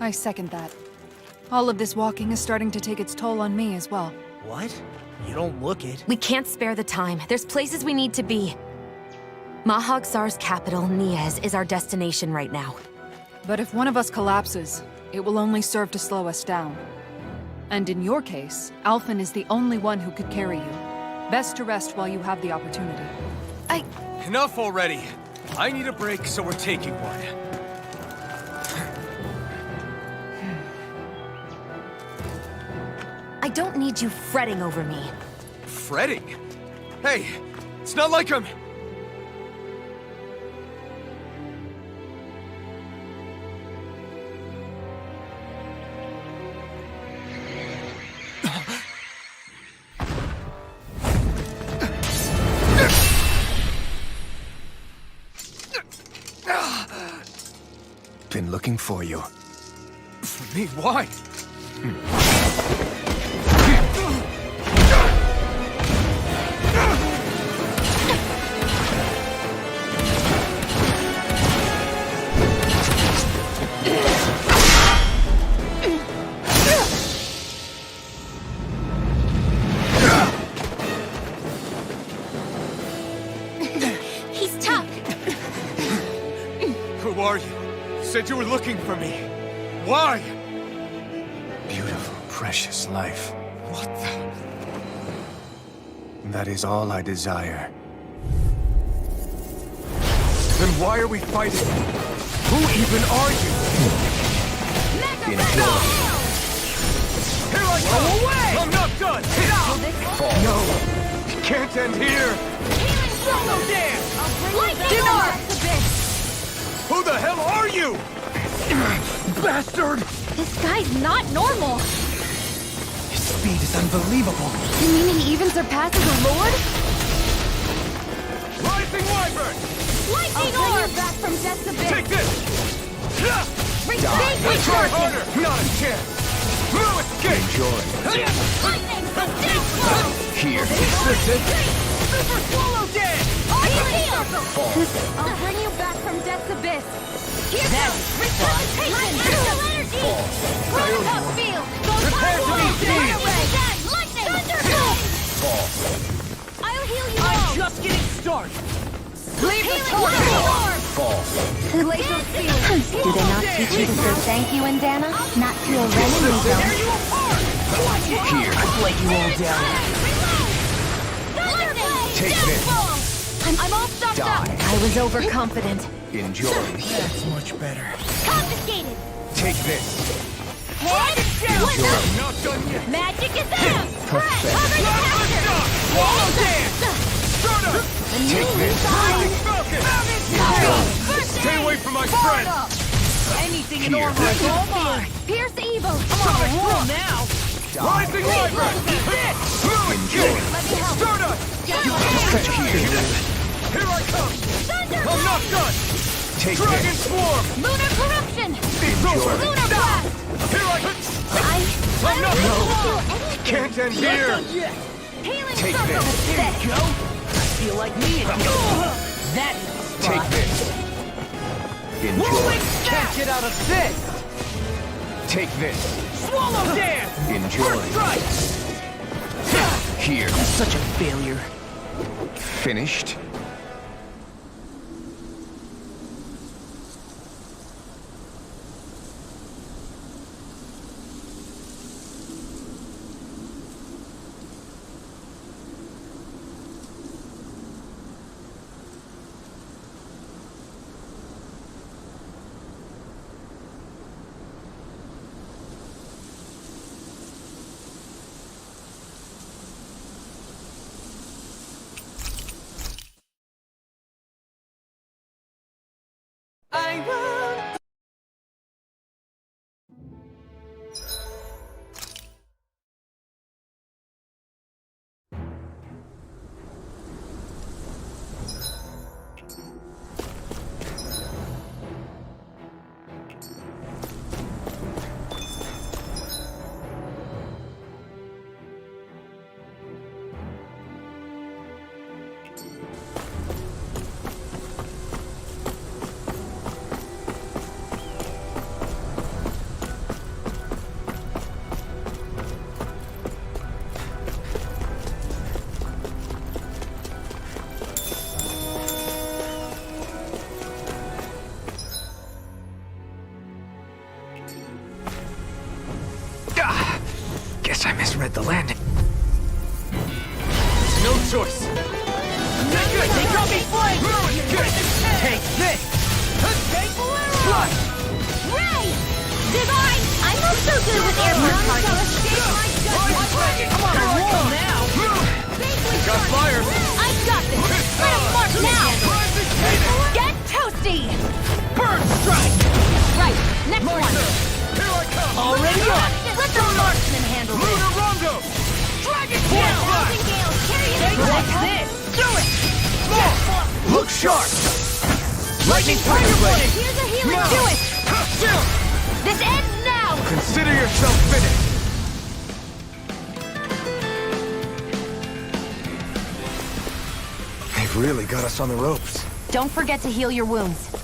I second that. All of this walking is starting to take its toll on me as well. What? You don't look it. We can't spare the time. There's places we need to be. Mahagsar's capital, Niez, is our destination right now. But if one of us collapses, it will only serve to slow us down. And in your case, Alphen is the only one who could carry you. Best to rest while you have the opportunity. Enough already! I need a break, so we're taking one. I don't need you fretting over me. Fretting? Hey, it's not like I'm... Been looking for you. For me? Why? He's tough. Who are you? You said you were looking for me. Why? Beautiful, precious life. What the... That is all I desire. Then why are we fighting? Who even are you? Enjoy. Here I come! Away! I'm not done! No! It can't end here! Solo dance! Who the hell are you? Bastard! This guy's not normal. His speed is unbelievable. You mean he even surpasses a lord? Rising Wyvern! Lightning orb! Back from death's abyss. Take this! Retake Try harder! Not a chance! No escape! Enjoy. Lightning from death blow. Here. Super swallow dance! I'll bring you back from death's abyss. Here goes resuscitation. Natural energy. Protocol field. Prepare to be seized. Lightning. Thunderbolt. I'll heal you all. Just getting started. Leave the tornado. Glacial field. Do they not teach you to say thank you in Dana? Not to a Renin we don't. Here. I've let you all down. Take this. I'm all stocked up. I was overconfident. Enjoy. That's much better. Confiscated. Take this. Head Enjoy. I'm not done yet! Magic is out. Perfect. Cover the capture. Swallow dance! Start up! Take this. Focus! Stay away from my friend! Anything in Here. order. Pierce the evil. Sonic roll now. Rising Wyvern! Fluid kick! Start up! Here I come! I'm not done! Take Dragon this. Swarm! Lunar corruption. It's over! Lunar blast. Here I come! I'm not done! Can't end here! Healing Take circle. this. There you go. I feel like me again. That is the spot. Take this. Enjoy. Can't get out of this. Take this. Swallow dance. Enjoy. Strike. Here. Such a failure. Finished. Guess I misread the landing. No choice! Not good! They got me flying! Take Look sharp! Lightning Tiger Blade! Here's a healing. Do it. This ends now. Consider yourself finished! They've really got us on the ropes. Don't forget to heal your wounds.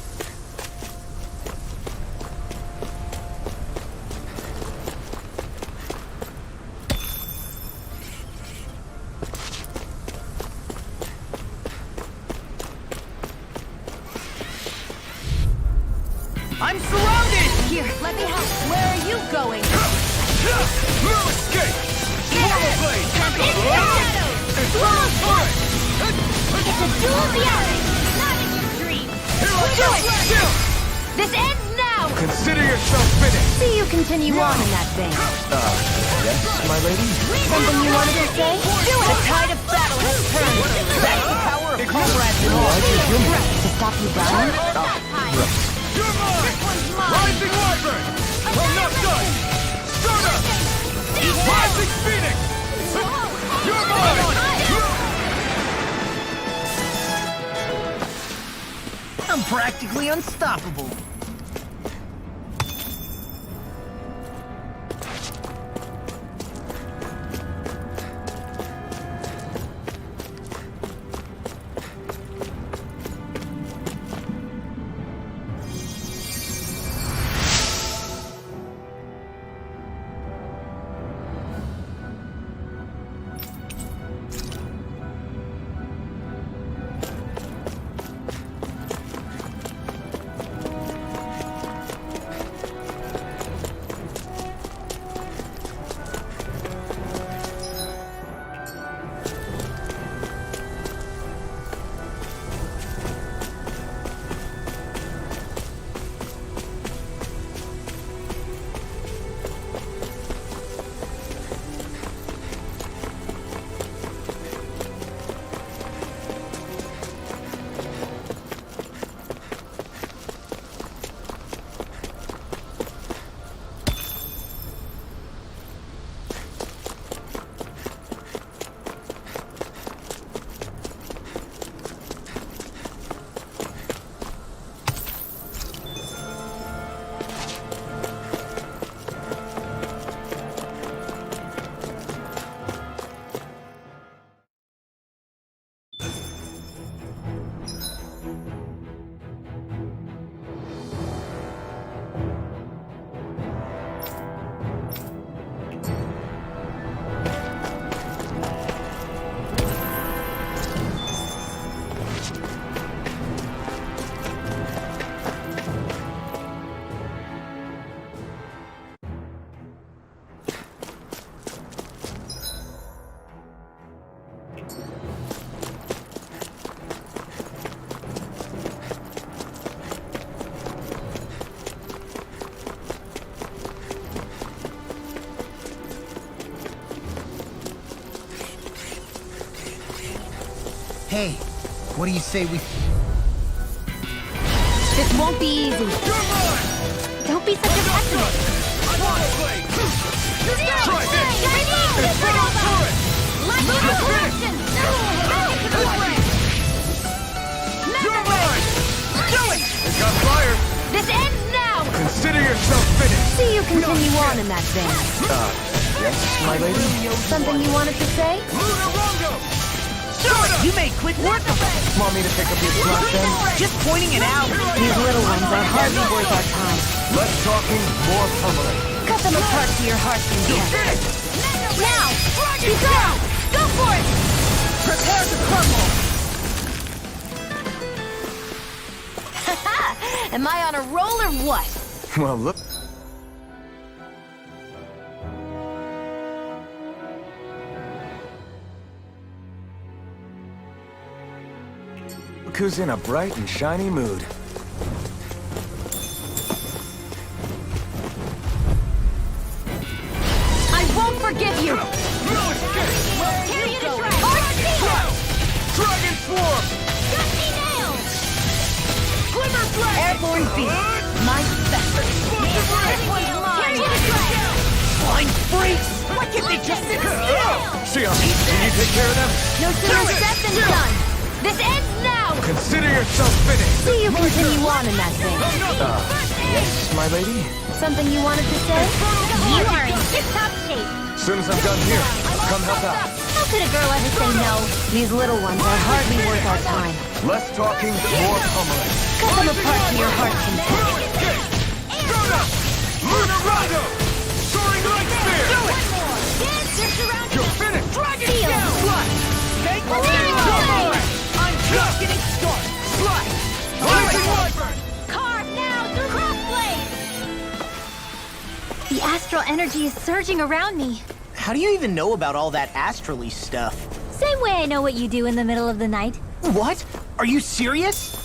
I'm surrounded! Here, let me help. Where are you going? No escape! Swallow Blade! It's a duel of the eyes. Not in your dreams. Here I go! Still! This ends now. Consider yourself finished! See you continue on in that vein. Yes, my lady? Something you wanted to say? Do it. The tide of battle has turned. That's the power of comrades and all. To stop you dying? You're mine! This one's mine. Rising Wyvern! I'm not done! Start up! Rising Phoenix! You're mine! I'm practically unstoppable. Hey, what do you say we... This won't be easy. Don't be such a pessimist. Swallow Blade! Try this! It's right on turret! You're mine! Do it! It got fired! This ends now! Consider yourself finished! See you continue on in that vein. Yes, my lady? Something you wanted to say? Lunar Rondo! You made quick work of it. Want me to pick up your slack then? Just pointing it out. These little ones are hardly worth our time. Less talking, more pummeling. Cut them apart to your heart's content. Now! Keep going! Go for it! Prepare to crumble. Am I on a roll or what? Well, look. Look who's in a bright and shiny mood. I won't forgive you! Dragon Swarm! Airborne beast! My special! Blind freaks! Why can't they just sit still? Xion, can you take care of them? No sooner said than done! This ends now! Consider yourself finished! See you continue on in that thing. Yes, my lady? Something you wanted to say? You are in tip-top shape. As soon as I'm done here, come help out. How could a girl ever say no? These little ones are hardly worth our time. Less talking, more pummeling. Cut them apart to your heart's content. Lunar Rondo! Soaring light spear! Do it! Dance, you're surrounded. You're finished! Dragon Feel. down! Slut! Take the I'm just getting started! Slut! Rising Wyvern! Carve now through crossblade. The astral energy is surging around me. How do you even know about all that astrally stuff? Same way I know what you do in the middle of the night. What? Are you serious?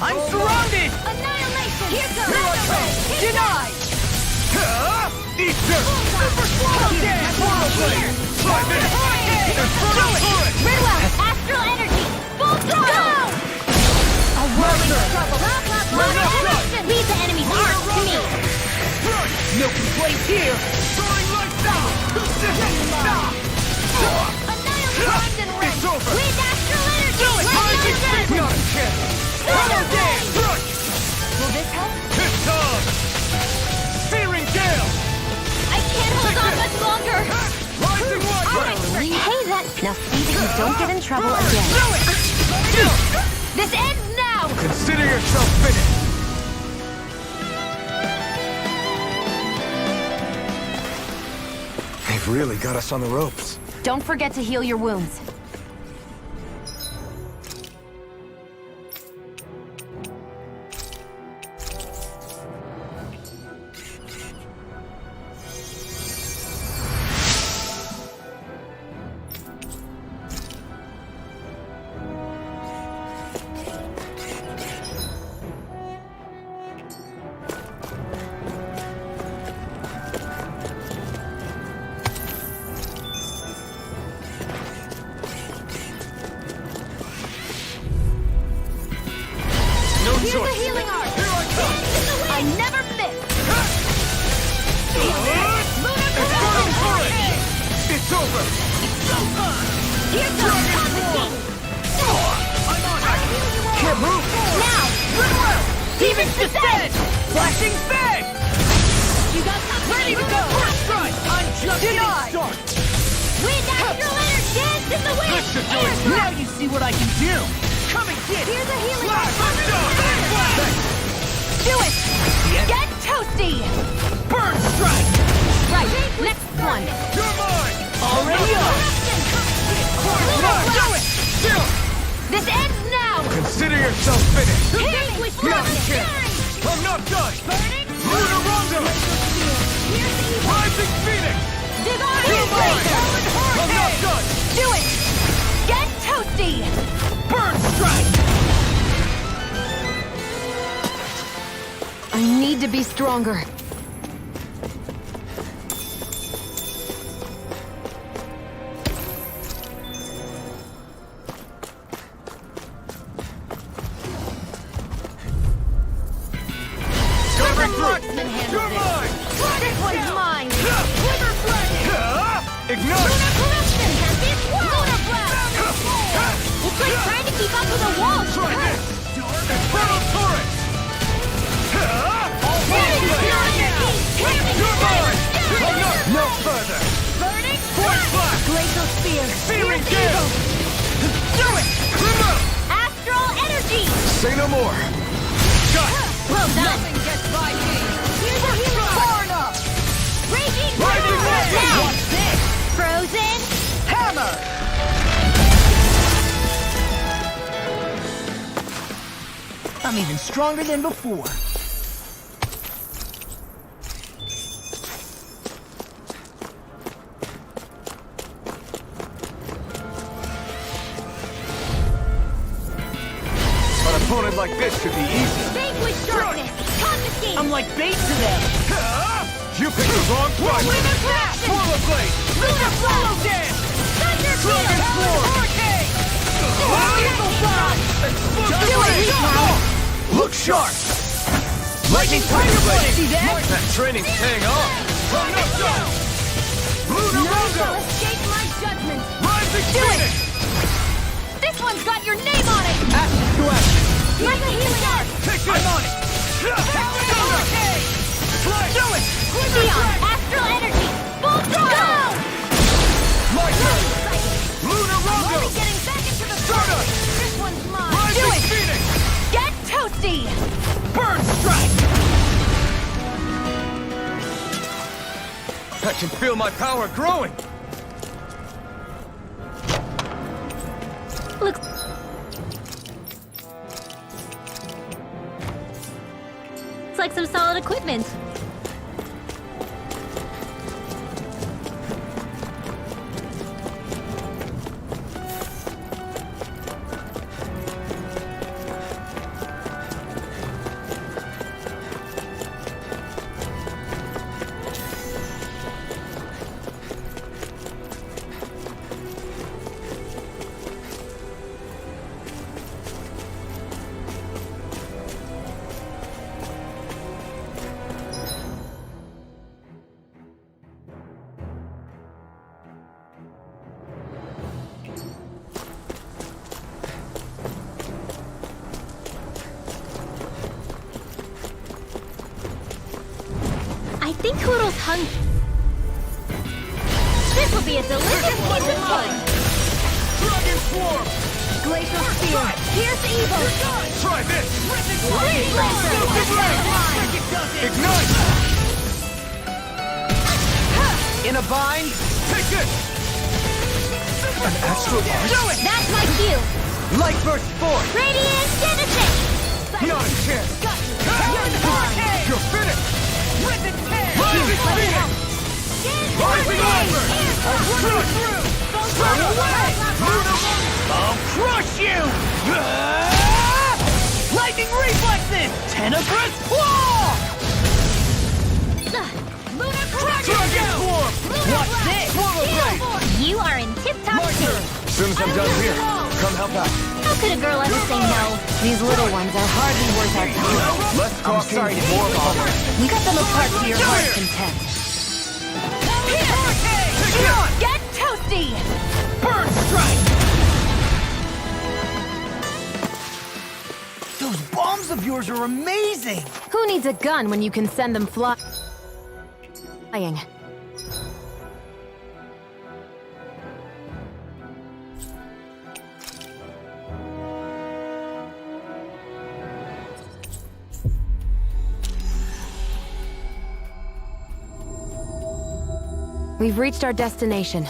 I'm surrounded! Annihilation. Here Here I come! Denied. Eat dirt! Super swallow dance! Swallow blade! Slide in! Infernal turret! Very well. Astral energy. Full throttle. A whirling trouble. Annihilation. Leave the enemy's arc to me. No complaints here! Soaring light down! Annihilation. It's over! With astral energy. Do it! Not a chance! Hollow dance! Will this help? It's on! Searing gale! I can't hold on much longer. Rising Wyvern! Hey, that. Now see that you don't get in trouble again. This ends now. Consider yourself finished! They've really got us on the ropes. Don't forget to heal your wounds. Here's the healing art. Here I come! I never miss. Infernal turret! It's over! Here comes confiscate. I'm on it! Can't move! Now, goodwill. Demon's descent. Flashing bang! You got something Ready to go! First strike! I'm just getting started! With astral energy, dance in the wind. This should do it! Now you see what I can do! Come and get it! Here's a healing Flash! art. Do it. Get toasty. Burn strike! Right. Next one. You're mine! Already up! Do it! Still! This ends now. Consider yourself finished! Vanquish Not a darkness. chance! I'm not done! Burning. Lunar Rondo! Here's the evil. Rising Phoenix! Divine You're mine! embrace. I'm not done! Do it. Get toasty. Burn strike! I need to be stronger. Coming through! Marksman handles You're it. mine! This one's mine. Lunar Dragon! Ignite! Lunar corruption. Lunar blast. It's like trying to keep up with a wall. Try this! Infernal turret! All Burning You're mine! I'm not no further! Burning Point blast! glacial spear. Searing gale! Do it! Come on! Astral energy. Say no more! Got it! Well done. Nothing gets by me. Here's a healing far enough. Raging Rising fire. Wyvern! What's this? Frozen hammer. I'm even stronger than before. An opponent like this should be easy. Vanquish darkness. Confiscate. I'm like bait to them. You picked the wrong fight! Poomba blade! Lunar Flow! Thunder Dragon Swarm! Hurricane! Do it! Look sharp! Lightning Tiger Blade! See that? That training's paying off! Lunar None Rondo! shall escape my judgment! Rising Do it! Phoenix! This one's got your name on it! Action to action! Like a healing art! Take this! I'm on it! Hurricane! Fly! Do it! Neon! Astral Energy! Full throttle! Go! My turn! Lunar Rondo! Only getting back into the Stardust! fight! This one's mine! Rising Do it! Phoenix! Get toasty! Burn Strike! I can feel my power growing! Looks like some solid equipment. I think Hoodle's hungry. This will be a delicious piece of cake! Dragon Swarm! Glacial Spear! Pierce Evil! Try this! Freeze Laser! Ignite! In a bind? Take this! An astral arch? Do it! That's my cue! Light Burst 4! Radiant Genesis! Not a chance! Hurricane! You're finished! Rising Rising Phoenix! Rising Wyvern! Crush! Strike away! I'll crush you! Lightning reflexes! Tenebrous claw! Lunar Dragon Swarm! What's this? Poomba blade! You are in tip-top My turn! shape! As soon as I'm done here, come help out. How could a girl ever say no? These little ones are hardly worth our time. Less talking, more power. We cut them apart to your heart's Here. content. Get toasty! Burn strike! Those bombs of yours are amazing! Who needs a gun when you can send them flying? We've reached our destination.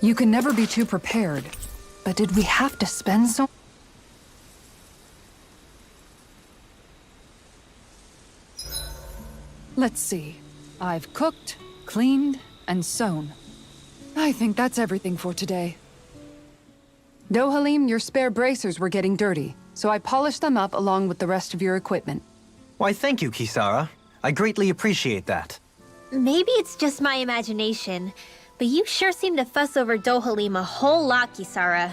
You can never be too prepared. But did we have to spend so... Let's see. I've cooked, cleaned, and sewn. I think that's everything for today. Dohalim, your spare bracers were getting dirty, so I polished them up along with the rest of your equipment. Why, thank you, Kisara. I greatly appreciate that. Maybe it's just my imagination, but you sure seem to fuss over Dohalim a whole lot, Kisara.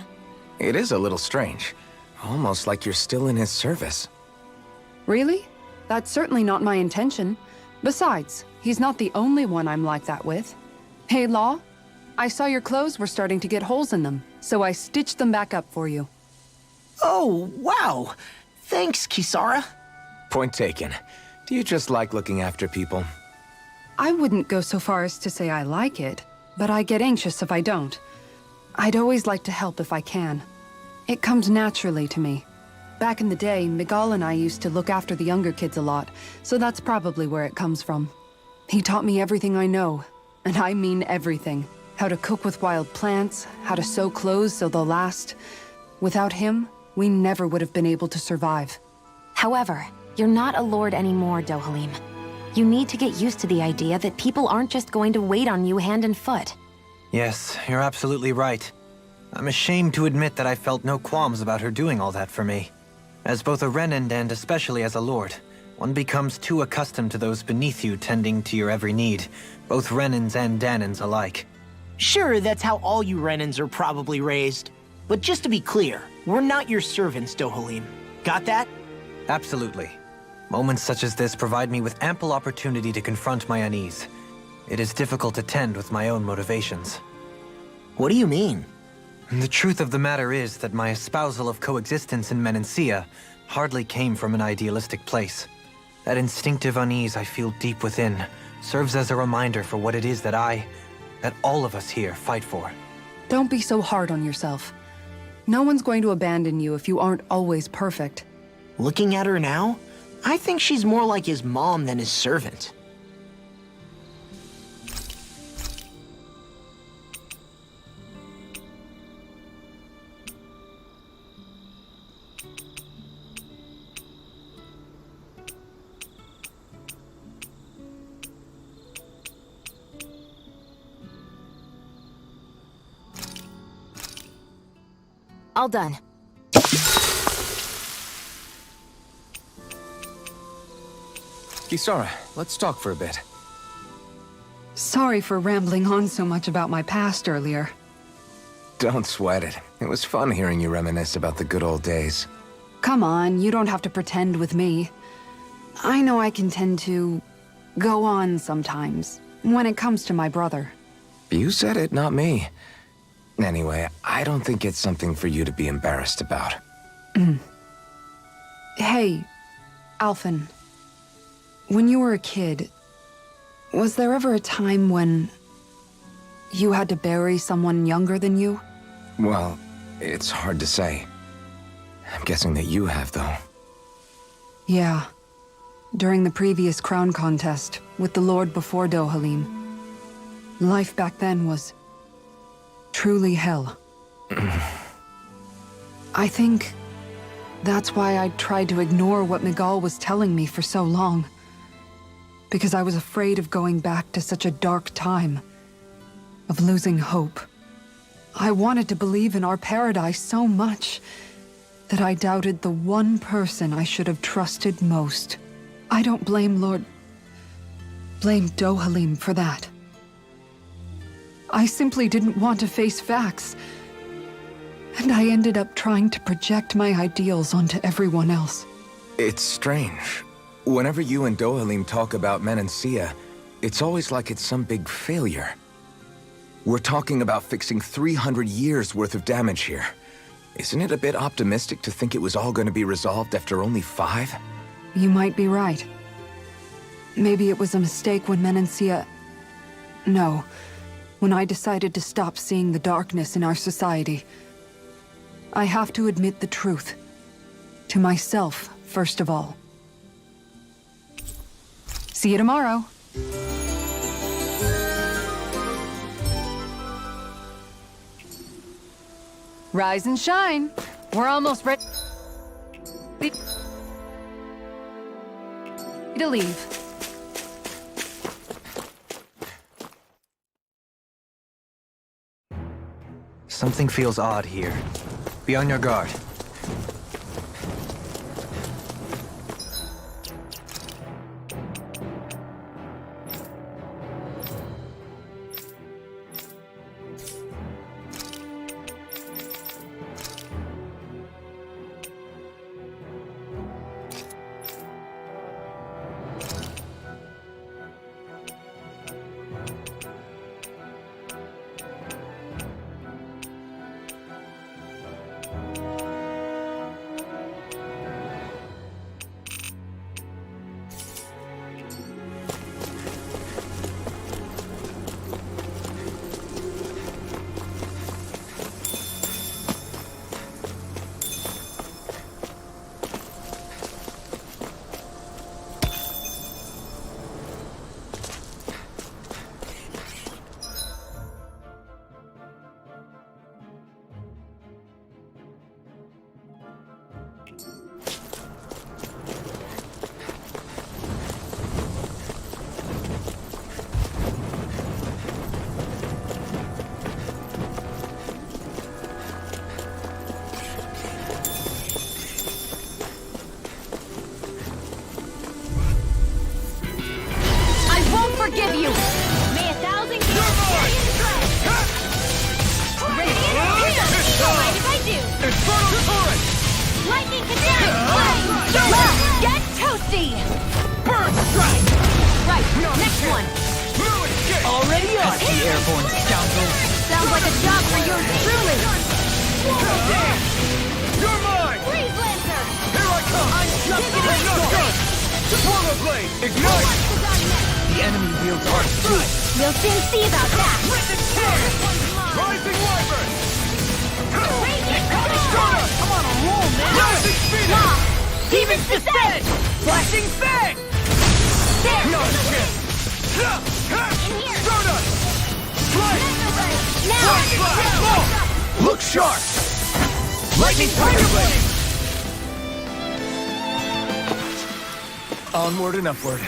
It is a little strange. Almost like you're still in his service. Really? That's certainly not my intention. Besides, he's not the only one I'm like that with. Hey, Law, I saw your clothes were starting to get holes in them, so I stitched them back up for you. Oh, wow. Thanks, Kisara. Point taken. Do you just like looking after people? I wouldn't go so far as to say I like it, but I get anxious if I don't. I'd always like to help if I can. It comes naturally to me. Back in the day, Miguel and I used to look after the younger kids a lot, so that's probably where it comes from. He taught me everything I know, and I mean everything. How to cook with wild plants, how to sew clothes so they'll last. Without him, we never would have been able to survive. However, you're not a lord anymore, Dohalim. You need to get used to the idea that people aren't just going to wait on you hand and foot. Yes, you're absolutely right. I'm ashamed to admit that I felt no qualms about her doing all that for me. As both a Renan and especially as a lord, one becomes too accustomed to those beneath you tending to your every need, both Renans and Danans alike. Sure, that's how all you Renans are probably raised. But just to be clear, we're not your servants, Dohalim. Got that? Absolutely. Moments such as this provide me with ample opportunity to confront my unease. It is difficult to tend with my own motivations. What do you mean? The truth of the matter is that my espousal of coexistence in Menancia hardly came from an idealistic place. That instinctive unease I feel deep within serves as a reminder for what it is that all of us here fight for. Don't be so hard on yourself. No one's going to abandon you if you aren't always perfect. Looking at her now, I think she's more like his mom than his servant. All done. Kisara, let's talk for a bit. Sorry for rambling on so much about my past earlier. Don't sweat it. It was fun hearing you reminisce about the good old days. Come on, you don't have to pretend with me. I know I can tend to go on sometimes, when it comes to my brother. You said it, not me. Anyway, I don't think it's something for you to be embarrassed about. Hey, Alphen. When you were a kid, was there ever a time when you had to bury someone younger than you? Well, it's hard to say. I'm guessing that you have, though. Yeah. During the previous crown contest, with the Lord before Dohalim. Life back then was truly hell. I think that's why I tried to ignore what Miguel was telling me for so long. Because I was afraid of going back to such a dark time, of losing hope. I wanted to believe in our paradise so much that I doubted the one person I should have trusted most. I don't blame Dohalim for that. I simply didn't want to face facts, and I ended up trying to project my ideals onto everyone else. It's strange. Whenever you and Dohalim talk about Menancia, it's always like it's some big failure. We're talking about fixing 300 years worth of damage here. Isn't it a bit optimistic to think it was all going to be resolved after only 5? You might be right. Maybe it was a mistake when Menancia... No, when I decided to stop seeing the darkness in our society. I have to admit the truth. To myself, first of all. See you tomorrow. Rise and shine. We're almost ready to leave. Something feels odd here. Be on your guard. Forgive you! May 1,000 years Alright if I do! Infernal turret! Lightning condemn! Get toasty! Bird strike! Right, next one! Already on! The airborne scoundrel. Sounds like a job for yours truly! You're mine! Freeze Lancer! Here I come! I'm just getting Not done! Poomba blade! Ignite! The enemy wields arc too. We'll soon see about that! Rising wyvern! Come on, a roll, man! Rising phoenix! Demon's Descent! Flashing fang! There! Not a chance! In here! Stardust! Strike! Now! Look sharp! Lightning Tiger Blade! Onward and upward.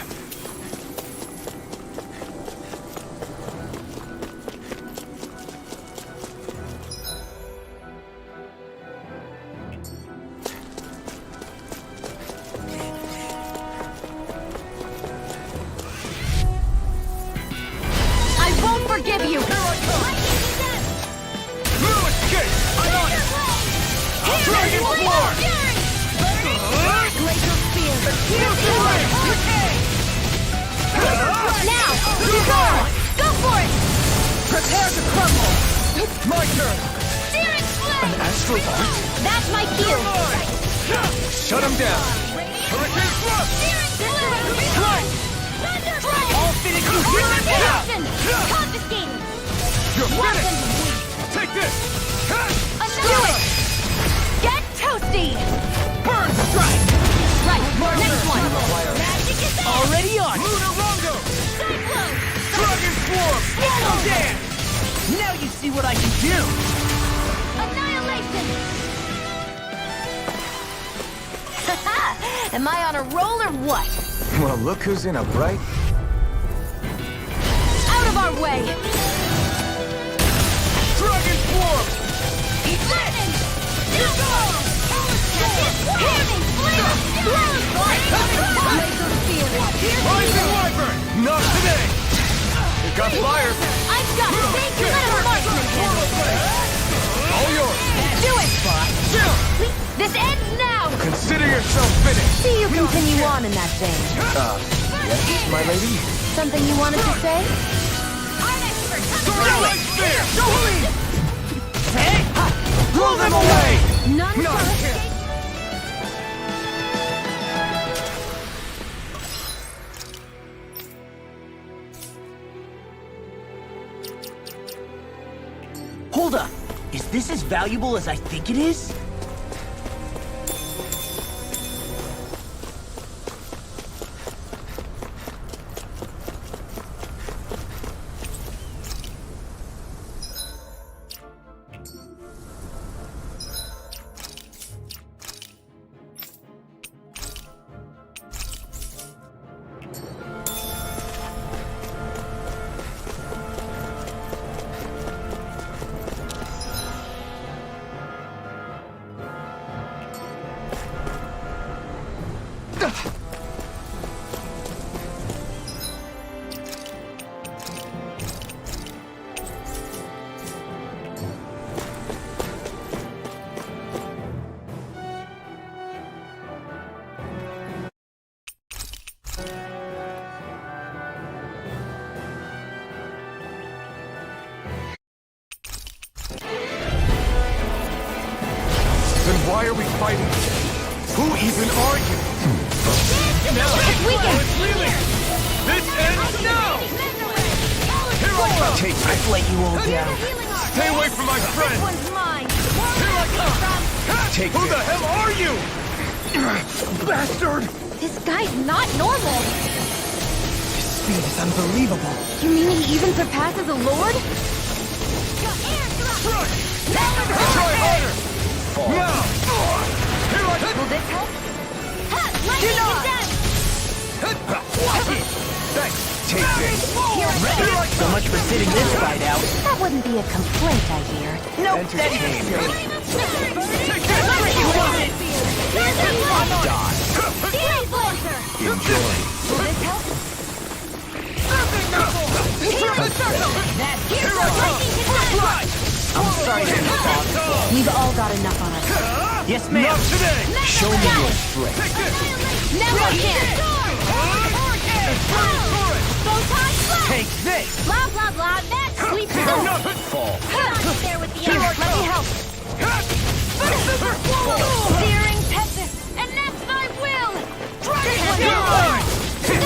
I won't forgive you! No escape! I'm on it! Dragon Floor! Glacial Spear! Now! Go for it! Prepare to crumble! My turn! Searing Flame! Astral Art? That's my cue! Shut him down! Hurricane Thrust! Searing Flame! Strike! Thunder Flame! All fitted to here and now! Reaction! Confiscating! You're finished! Take this! Do it! Get toasty! Bird strike! Right, next one! Magic is there! Already on! Lunar Rondo! Cyclone! Dragon Swarm! Swallow dance! Now you see what I can do! Annihilation! Am I on a roll or what? Well, look who's in a bright... Out of our way! Dragon Swarm! Lightning! Healing! Laser Spear! Rising Wyvern! Not today! It got fire! I've got Saint Marksman! All yours! Do it! Chill! This ends now! Consider yourself finished! See you continue on in that vein. Yes, my lady? Something you wanted to say? Starlight Spear! Hey! Blow them away! None Not shall a escape. chance! Hold up! Is this as valuable as I think it is? Then why are we fighting? Who even are you? It's leaving! This ends now! Here I come! I've let you all down. Stay away from my friend! One's mine. Here I come! Who the hell are you? Bastard! This guy's not normal. His speed is unbelievable. You mean he even surpasses a lord? Try harder! Now! Here I come! Will this help? Lightning condensed! Thanks! Take this. So much for sitting this fight out. That wouldn't be a complaint, I hear. Nope, that is silly. Take this! You want it? Enjoy. Will this help? I'm sorry, boss. We've all got enough on us. Yes, ma'am. Not today! Show me your strength. Take this! Never again! Take this. Blah, blah, blah. That's sweet stuff. Nothing! Fall. Not there with the Here I arrows. Let me come. help. Searing tempest, and that's my will. You're mine! Think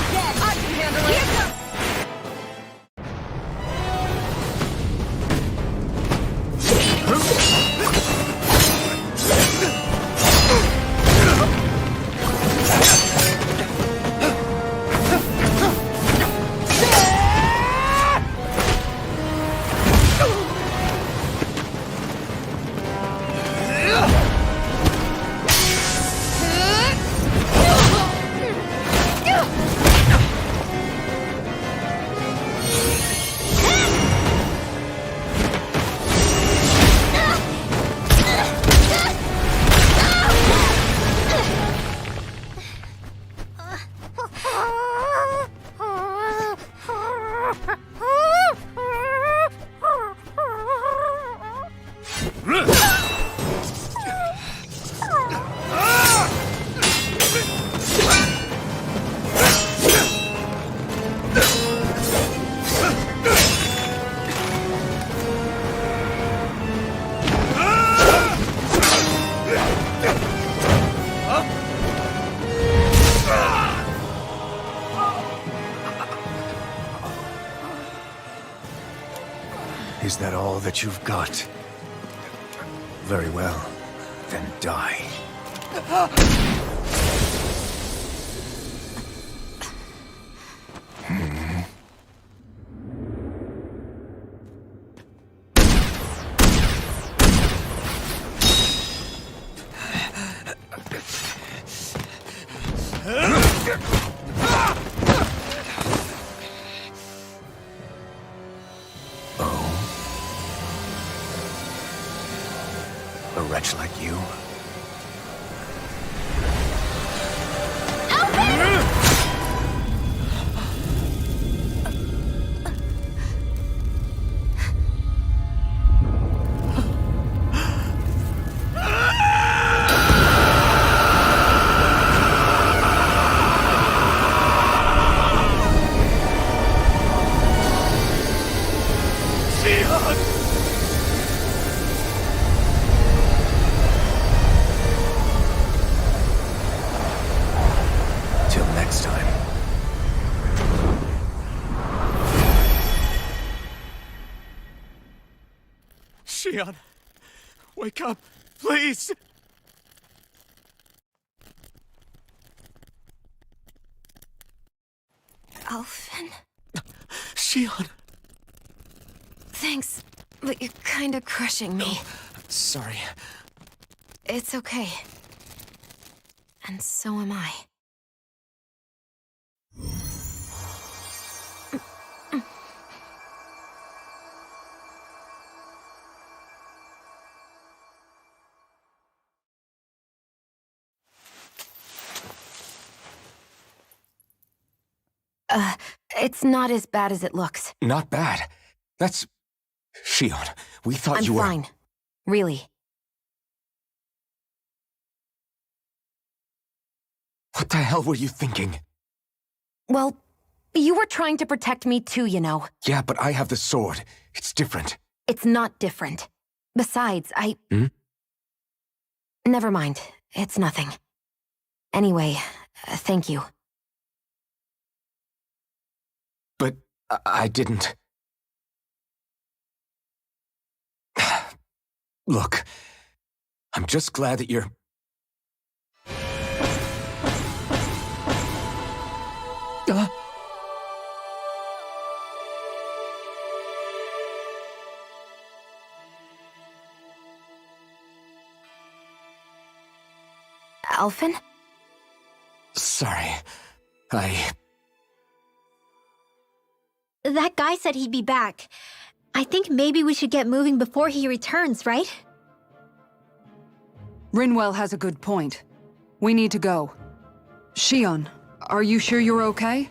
again. I can handle it. Here comes. Is that all that you've got? Very well. Then die. A wretch like you? Till next time. Shion, wake up, please! Alphen, Shion! thanks, but you're kinda crushing me. Sorry. It's okay. And so am I. It's not as bad as it looks. Not bad. That's... Shion, we thought I'm you were... fine. Really. What the hell were you thinking? Well, you were trying to protect me too, you know. Yeah, but I have the sword. It's different. It's not different. Besides, Hmm? Never mind. It's nothing. Anyway, thank you. But I didn't... Look, I'm just glad that you're... Alphen? Sorry. That guy said he'd be back. I think maybe we should get moving before he returns, right? Rinwell has a good point. We need to go. Shion, are you sure you're okay?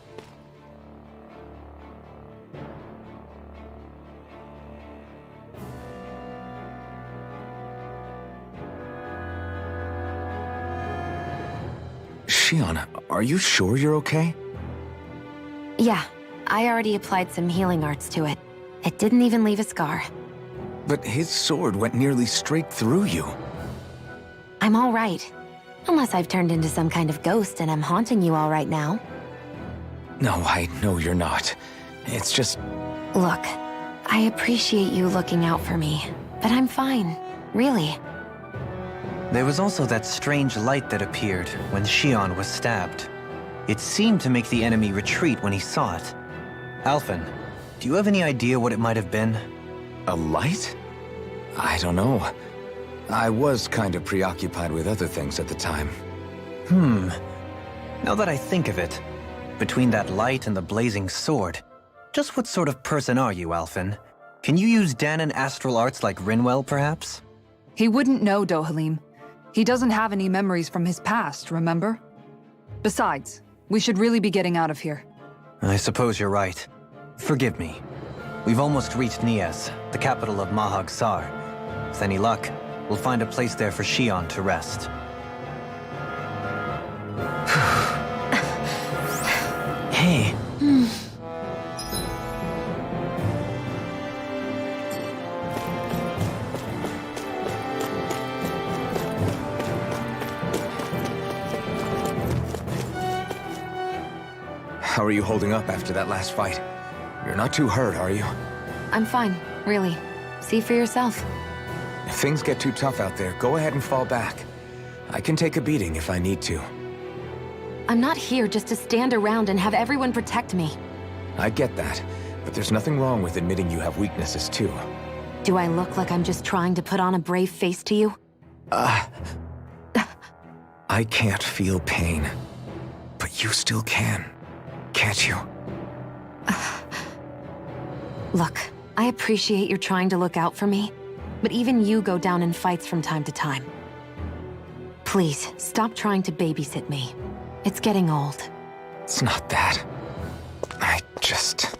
Shion, are you sure you're okay? Yeah, I already applied some healing arts to it. It didn't even leave a scar. But his sword went nearly straight through you. I'm all right. Unless I've turned into some kind of ghost and I'm haunting you all right now. No, I know you're not. It's just... Look, I appreciate you looking out for me, but I'm fine, really. There was also that strange light that appeared when Shion was stabbed. It seemed to make the enemy retreat when he saw it. Alphen, do you have any idea what it might have been? A light? I don't know. I was kind of preoccupied with other things at the time. Now that I think of it, between that light and the blazing sword, just what sort of person are you, Alphen? Can you use Danon astral arts like Rinwell, perhaps? He wouldn't know, Dohalim. He doesn't have any memories from his past, remember? Besides, we should really be getting out of here. I suppose you're right. Forgive me. We've almost reached Nies, the capital of Mahag Sar. With any luck, we'll find a place there for Shion to rest. Hey. How are you holding up after that last fight? You're not too hurt, are you? I'm fine, really. See for yourself. If things get too tough out there, go ahead and fall back. I can take a beating if I need to. I'm not here just to stand around and have everyone protect me. I get that, but there's nothing wrong with admitting you have weaknesses too. Do I look like I'm just trying to put on a brave face to you? I can't feel pain, but you still can. Can't you? Look, I appreciate you're trying to look out for me, but even you go down in fights from time to time. Please, stop trying to babysit me. It's getting old. It's not that. I just...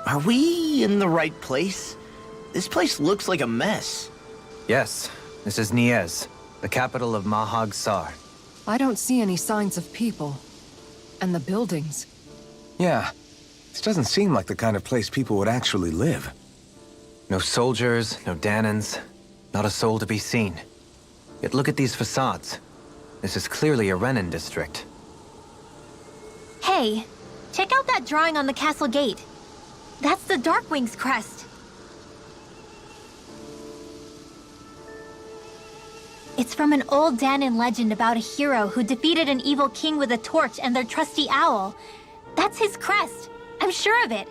Are we in the right place? This place looks like a mess. Yes, this is Nies, the capital of Mahag Sar. I don't see any signs of people. And the buildings. Yeah, this doesn't seem like the kind of place people would actually live. No soldiers, no Danons, not a soul to be seen. Yet look at these facades. This is clearly a Renin district. Hey, check out that drawing on the castle gate. That's the Darkwing's crest. It's from an old Danon legend about a hero who defeated an evil king with a torch and their trusty owl. That's his crest. I'm sure of it.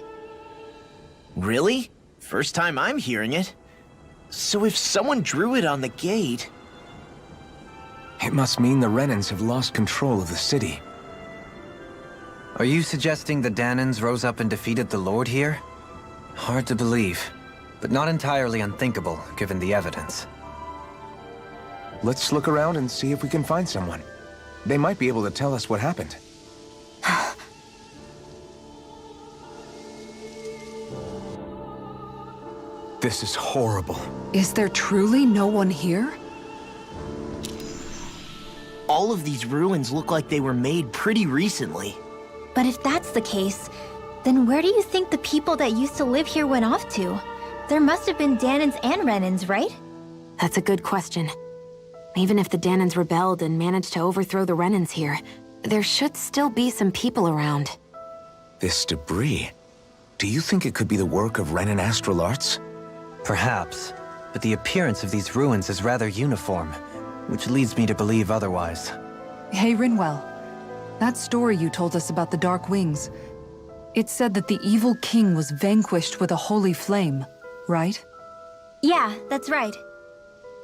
Really? First time I'm hearing it. So if someone drew it on the gate... It must mean the Renans have lost control of the city. Are you suggesting the Danans rose up and defeated the Lord here? Hard to believe, but not entirely unthinkable, given the evidence. Let's look around and see if we can find someone. They might be able to tell us what happened. This is horrible. Is there truly no one here? All of these ruins look like they were made pretty recently. But if that's the case, then where do you think the people that used to live here went off to? There must have been Danans and Renans, right? That's a good question. Even if the Danans rebelled and managed to overthrow the Renans here, there should still be some people around. This debris... Do you think it could be the work of Renan astral arts? Perhaps, but the appearance of these ruins is rather uniform, which leads me to believe otherwise. Hey, Rinwell. That story you told us about the Dark Wings. It said that the evil king was vanquished with a holy flame, right? Yeah, that's right.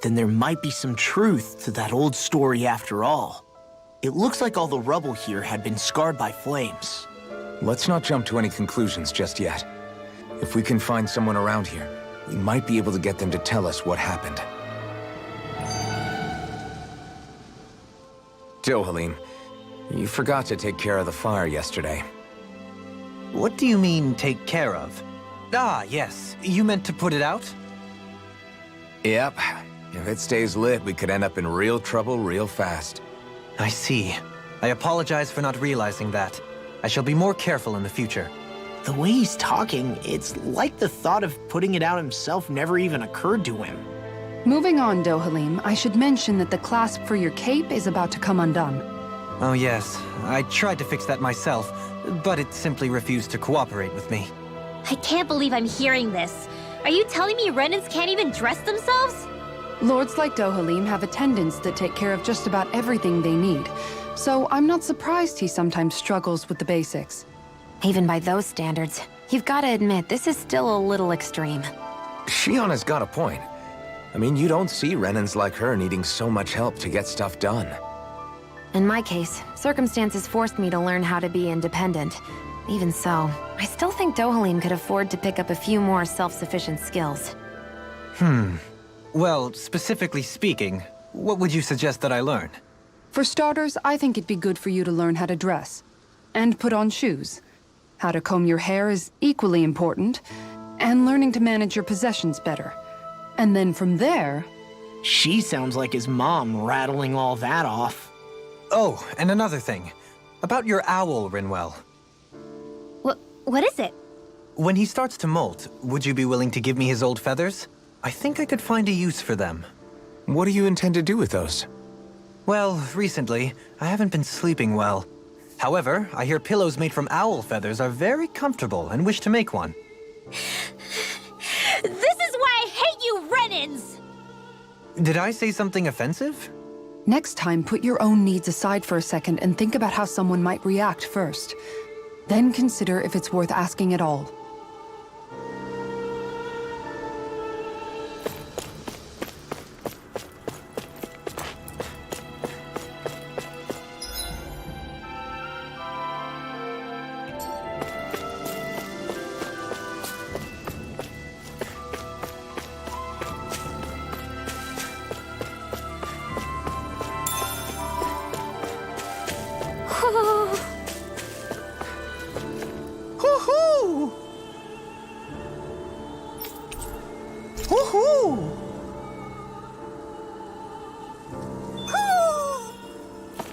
Then there might be some truth to that old story after all. It looks like all the rubble here had been scarred by flames. Let's not jump to any conclusions just yet. If we can find someone around here, we might be able to get them to tell us what happened. Dohalim, you forgot to take care of the fire yesterday. What do you mean, take care of? Ah, yes. You meant to put it out? Yep. If it stays lit, we could end up in real trouble real fast. I see. I apologize for not realizing that. I shall be more careful in the future. The way he's talking, it's like the thought of putting it out himself never even occurred to him. Moving on, Dohalim, I should mention that the clasp for your cape is about to come undone. Oh yes, I tried to fix that myself, but it simply refused to cooperate with me. I can't believe I'm hearing this. Are you telling me Renans can't even dress themselves? Lords like Dohalim have attendants that take care of just about everything they need, so I'm not surprised he sometimes struggles with the basics. Even by those standards, you've got to admit this is still a little extreme. Shionna's got a point. I mean, you don't see Renans like her needing so much help to get stuff done. In my case, circumstances forced me to learn how to be independent. Even so, I still think Dohalim could afford to pick up a few more self-sufficient skills. Well, specifically speaking, what would you suggest that I learn? For starters, I think it'd be good for you to learn how to dress. And put on shoes. How to comb your hair is equally important. And learning to manage your possessions better. And then from there... She sounds like his mom rattling all that off. Oh, and another thing. About your owl, Rinwell. What is it? When he starts to molt, would you be willing to give me his old feathers? I think I could find a use for them. What do you intend to do with those? Well, recently, I haven't been sleeping well. However, I hear pillows made from owl feathers are very comfortable and wish to make one. This is why I hate you, Renans! Did I say something offensive? Next time, put your own needs aside for a second and think about how someone might react first. Then consider if it's worth asking at all.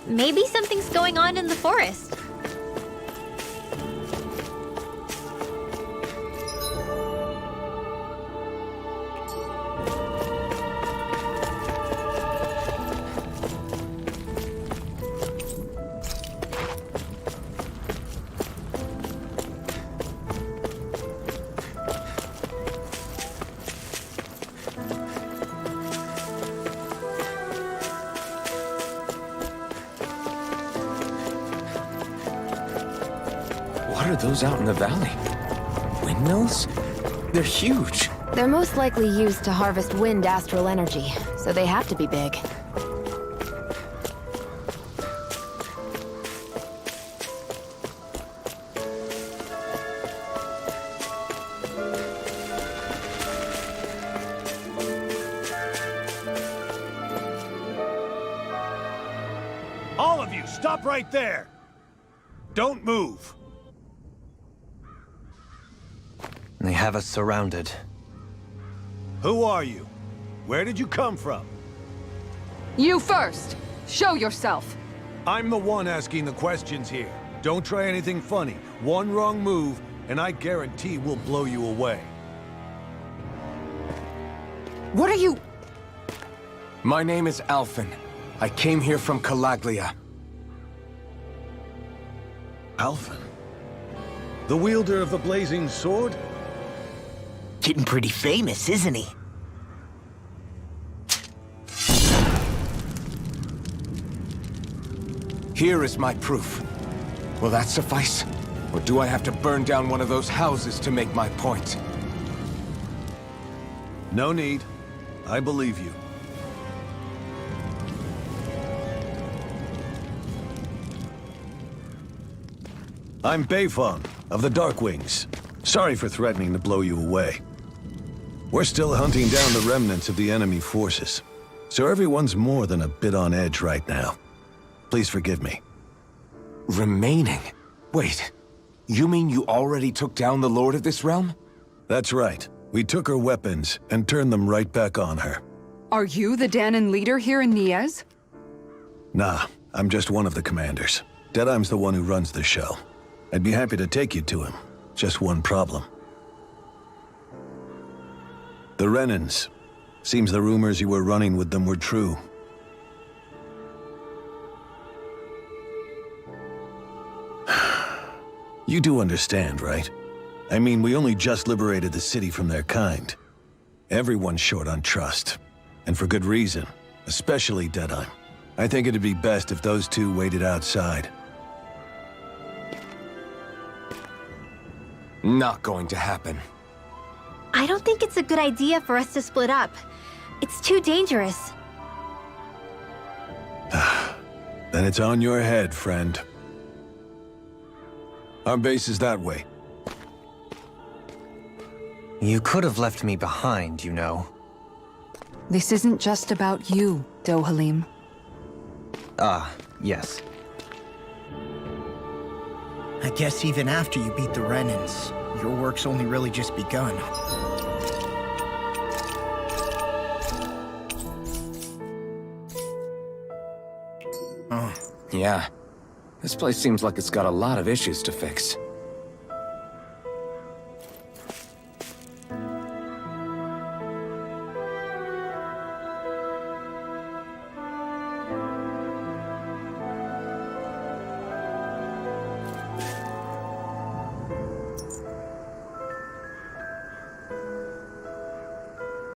Maybe something's going on in the forest. What are those out in the valley? Windmills? They're huge. They're most likely used to harvest wind astral energy, so they have to be big. All of you, stop right there! Don't move! They have us surrounded. Who are you? Where did you come from? You first! Show yourself! I'm the one asking the questions here. Don't try anything funny. One wrong move, and I guarantee we'll blow you away. What are you... My name is Alphen. I came here from Calaglia. Alphen? The wielder of the blazing sword? Getting pretty famous, isn't he? Here is my proof. Will that suffice? Or do I have to burn down one of those houses to make my point? No need. I believe you. I'm Beifong, of the Darkwings. Sorry for threatening to blow you away. We're still hunting down the remnants of the enemy forces, so everyone's more than a bit on edge right now. Please forgive me. Remaining? Wait, you mean you already took down the Lord of this realm? That's right. We took her weapons and turned them right back on her. Are you the Danon leader here in Niez? Nah, I'm just one of the commanders. Deadeye's the one who runs the show. I'd be happy to take you to him. Just one problem. The Renans. Seems the rumors you were running with them were true. You do understand, right? I mean, we only just liberated the city from their kind. Everyone's short on trust. And for good reason. Especially Deadeye. I think it'd be best if those two waited outside. Not going to happen. I don't think it's a good idea for us to split up. It's too dangerous. Then it's on your head, friend. Our base is that way. You could have left me behind, you know. This isn't just about you, Dohalim. Ah, yes. I guess even after you beat the Renans, your work's only really just begun. Yeah. This place seems like it's got a lot of issues to fix.